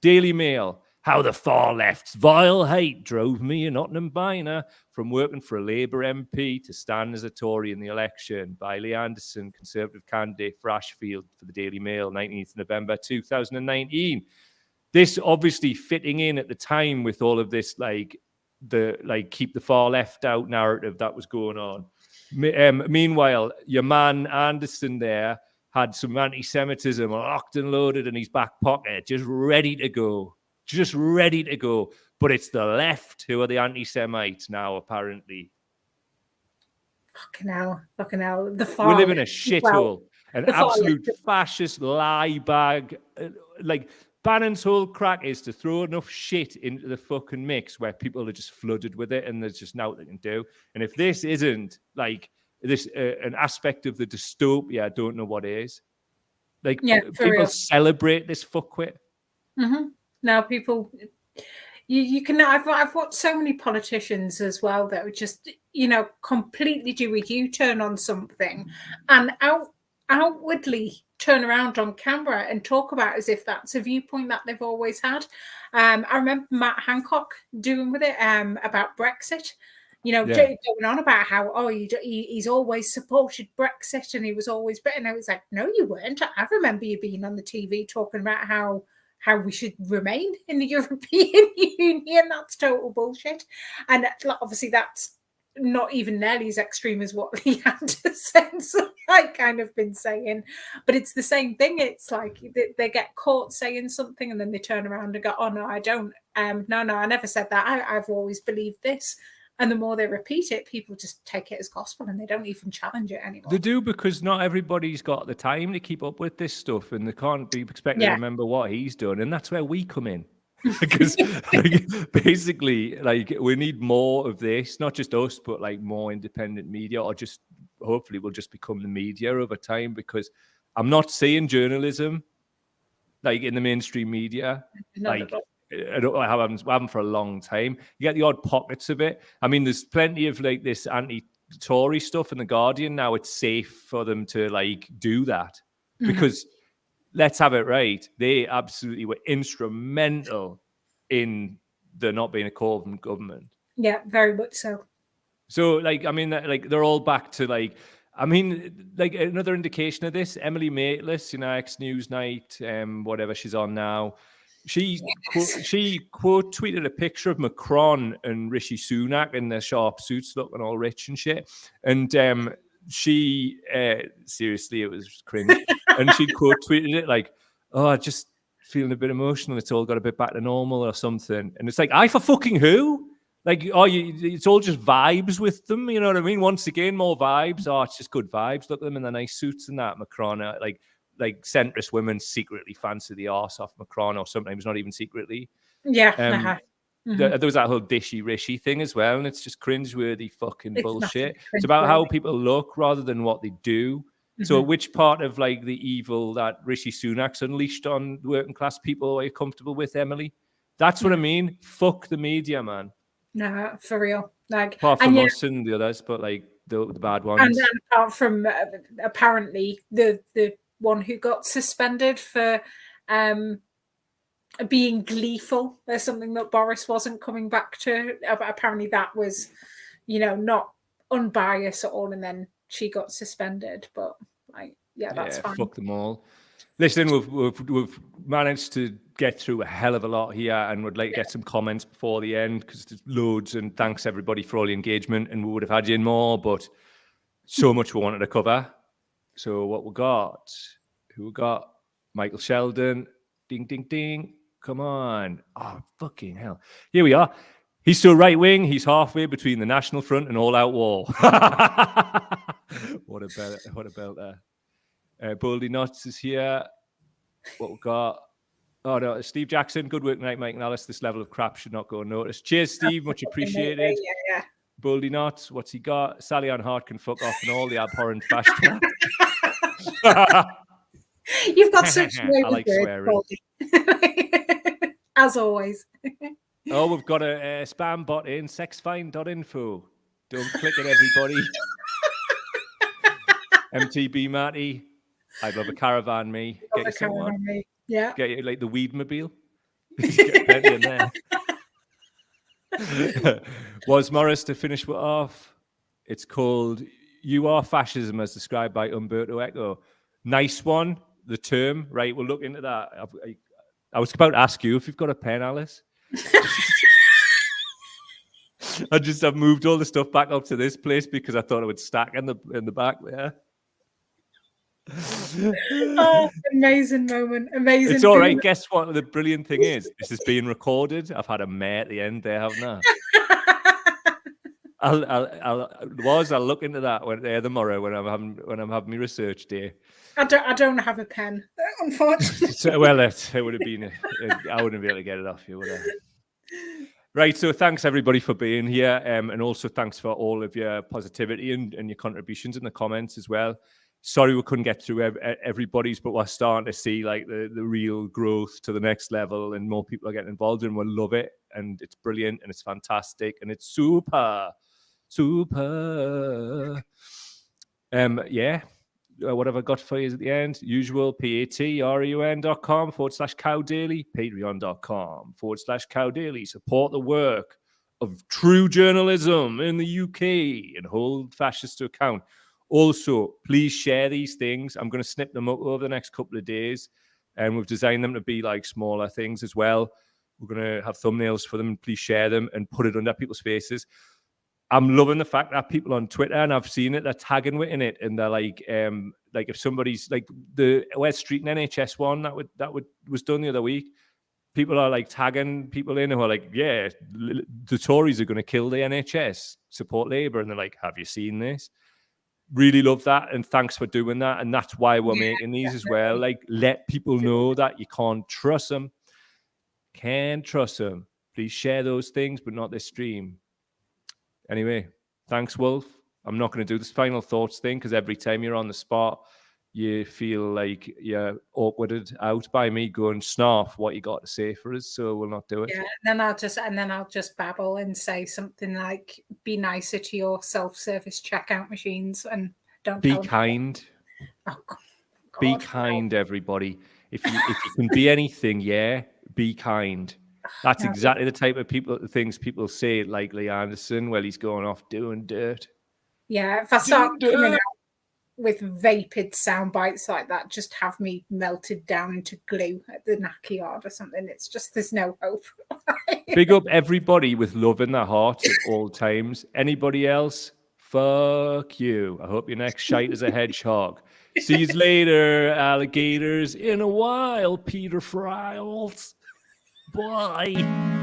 Daily Mail. How the far left's vile hate drove me, a Nottingham Biner, from working for a Labour MP to stand as a Tory in the election, by Lee Anderson, Conservative candidate for Ashfield, for the Daily Mail, 19th November 2019. This obviously fitting in at the time with all of this, like keep the far left out narrative that was going on. Meanwhile, your man Anderson there had some anti-Semitism locked and loaded in his back pocket, just ready to go. But it's the left who are the anti-Semites now, apparently. Fucking hell. The far we live in a shithole. An absolute fascist lie bag. Like, Bannon's whole crack is to throw enough shit into the fucking mix where people are just flooded with it and there's just nothing they can do. And if this isn't like this an aspect of the dystopia, I don't know what is. Like, people celebrate this fuckwit. Now people, you can. I've watched so many politicians as well that would just completely do a U-turn on something and outwardly turn around on camera and talk about as if that's a viewpoint that they've always had. I remember Matt Hancock doing with it about Brexit. Going on about how he's always supported Brexit and he was always better. And I was like, no, you weren't. I remember you being on the TV talking about how we should remain in the European Union. That's total bullshit. And obviously that's not even nearly as extreme as what Lee Anderson's kind of been saying. But it's the same thing. It's like they get caught saying something and then they turn around and go, oh, no, I don't. No, I never said that. I've always believed this. And the more they repeat it, people just take it as gospel and they don't even challenge it anymore. They do, because not everybody's got the time to keep up with this stuff and they can't be expected to remember what he's done. And that's where we come in. Because basically, we need more of this, not just us, but more independent media, or just hopefully we'll just become the media over time, because I'm not seeing journalism in the mainstream media. I haven't for a long time. You get the odd pockets of it. I mean, there's plenty of this anti-Tory stuff in the Guardian now. It's safe for them to do that because let's have it right. They absolutely were instrumental in there not being a Corbyn government. Yeah, very much so. So they're all back to another indication of this. Emily Maitlis, ex Newsnight, whatever she's on now. She quote tweeted a picture of Macron and Rishi Sunak in their sharp suits, looking all rich and shit. And she seriously, it was cringe. And she quote tweeted it just feeling a bit emotional. It's all got a bit back to normal or something. And it's I for fucking who? Like, it's all just vibes with them. You know what I mean? Once again, more vibes. Oh, it's just good vibes. Look at them in their nice suits and that. Macron, like centrist women secretly fancy the arse off Macron, or sometimes not even secretly. Yeah. There was that whole dishy-rishy thing as well, and it's just cringeworthy fucking bullshit. It's about cringeworthy. how people look rather than what they do. So which part of like the evil that Rishi Sunak's unleashed on working class people are you comfortable with, Emily? That's what I mean. Fuck the media, man. No, for real. Like, Apart from us and the others, but like the bad ones. And then apart from apparently the one who got suspended for being gleeful. There's something that Boris wasn't coming back to. Apparently that was, not unbiased at all. And then she got suspended. But like, that's fine. Fuck them all. Listen, we've managed to get through a hell of a lot here, and would like to get some comments before the end because there's loads. And thanks everybody for all the engagement. And we would have had you in more, but so much we wanted to cover. So what we got? Who we got? Michael Sheldon. Ding, ding, ding. Come on. Oh, fucking hell. Here we are. He's still right wing. He's halfway between the National Front and All Out War. What about that? Baldy Nuts is here. What we got? Oh, no. Steve Jackson. Good work tonight, Mike and Alice. This level of crap should not go unnoticed. Cheers, Steve. Much appreciated. Yeah. Baldy Nuts. What's he got? Sally Ann Hart can fuck off and all the abhorrent fashion. You've got such I like swearing. As always. Oh, we've got a spam bot in, sexfind.info. Don't click it, everybody. MTB Matty. I'd love a caravan, me. Get you someone. Yeah. Get you like the Weedmobile. Get Betty in there. Was Morris to finish it off? It's called You Are Fascism as described by Umberto Eco. Nice one. The term, right? We'll look into that. I was about to ask you if you've got a pen, Alice. I've moved all the stuff back up to this place because I thought it would stack in the back there. Oh, amazing moment. Amazing. It's all right. Guess what? The brilliant thing is, this is being recorded. I've had a mare at the end there, haven't I? I'll look into that tomorrow when I'm having my research day. I don't have a pen, unfortunately. Well, it would have been. I wouldn't be able to get it off you, would I? Right. So thanks everybody for being here, and also thanks for all of your positivity and your contributions in the comments as well. Sorry we couldn't get through everybody's, but we're starting to see like the real growth to the next level, and more people are getting involved, and we love it, and it's brilliant, and it's fantastic, and it's super. Yeah. What have I got for you at the end? Usual, patreon.com/cowdaily, patreon.com/cowdaily. Support the work of true journalism in the UK and hold fascists to account. Also, please share these things. I'm going to snip them up over the next couple of days, and we've designed them to be like smaller things as well. We're going to have thumbnails for them. Please share them and put it under people's faces. I'm loving the fact that people on Twitter, and I've seen it, they're tagging in it, and they're like if somebody's like the West Street and NHS one that was done the other week, people are like tagging people in who are like, yeah, the Tories are going to kill the NHS, support Labour, and they're like, have you seen this? Really love that, and thanks for doing that, and that's why we're making these definitely. As well. Like, let people know that you can't trust them. Can't trust them. Please share those things, but not this stream. Anyway, thanks, Wolf. I'm not going to do this final thoughts thing because every time you're on the spot, you feel like you're awkwarded out by me going snarf what you got to say for us. So we'll not do it. Yeah, and then I'll just babble and say something like, "Be nicer to your self-service checkout machines and don't be kind." Oh, God. Be kind, everybody. If you can be anything, be kind. That's exactly the type of things people say, like Lee Anderson, while he's going off doing dirt. Yeah, if I start coming out with vapid sound bites like that, just have me melted down into glue at the Nacky Yard or something. It's just, there's no hope. Big up everybody with love in their hearts at all times. Anybody else? Fuck you. I hope your next shite is a hedgehog. See you later, alligators. In a while, Peter Friles. Bye.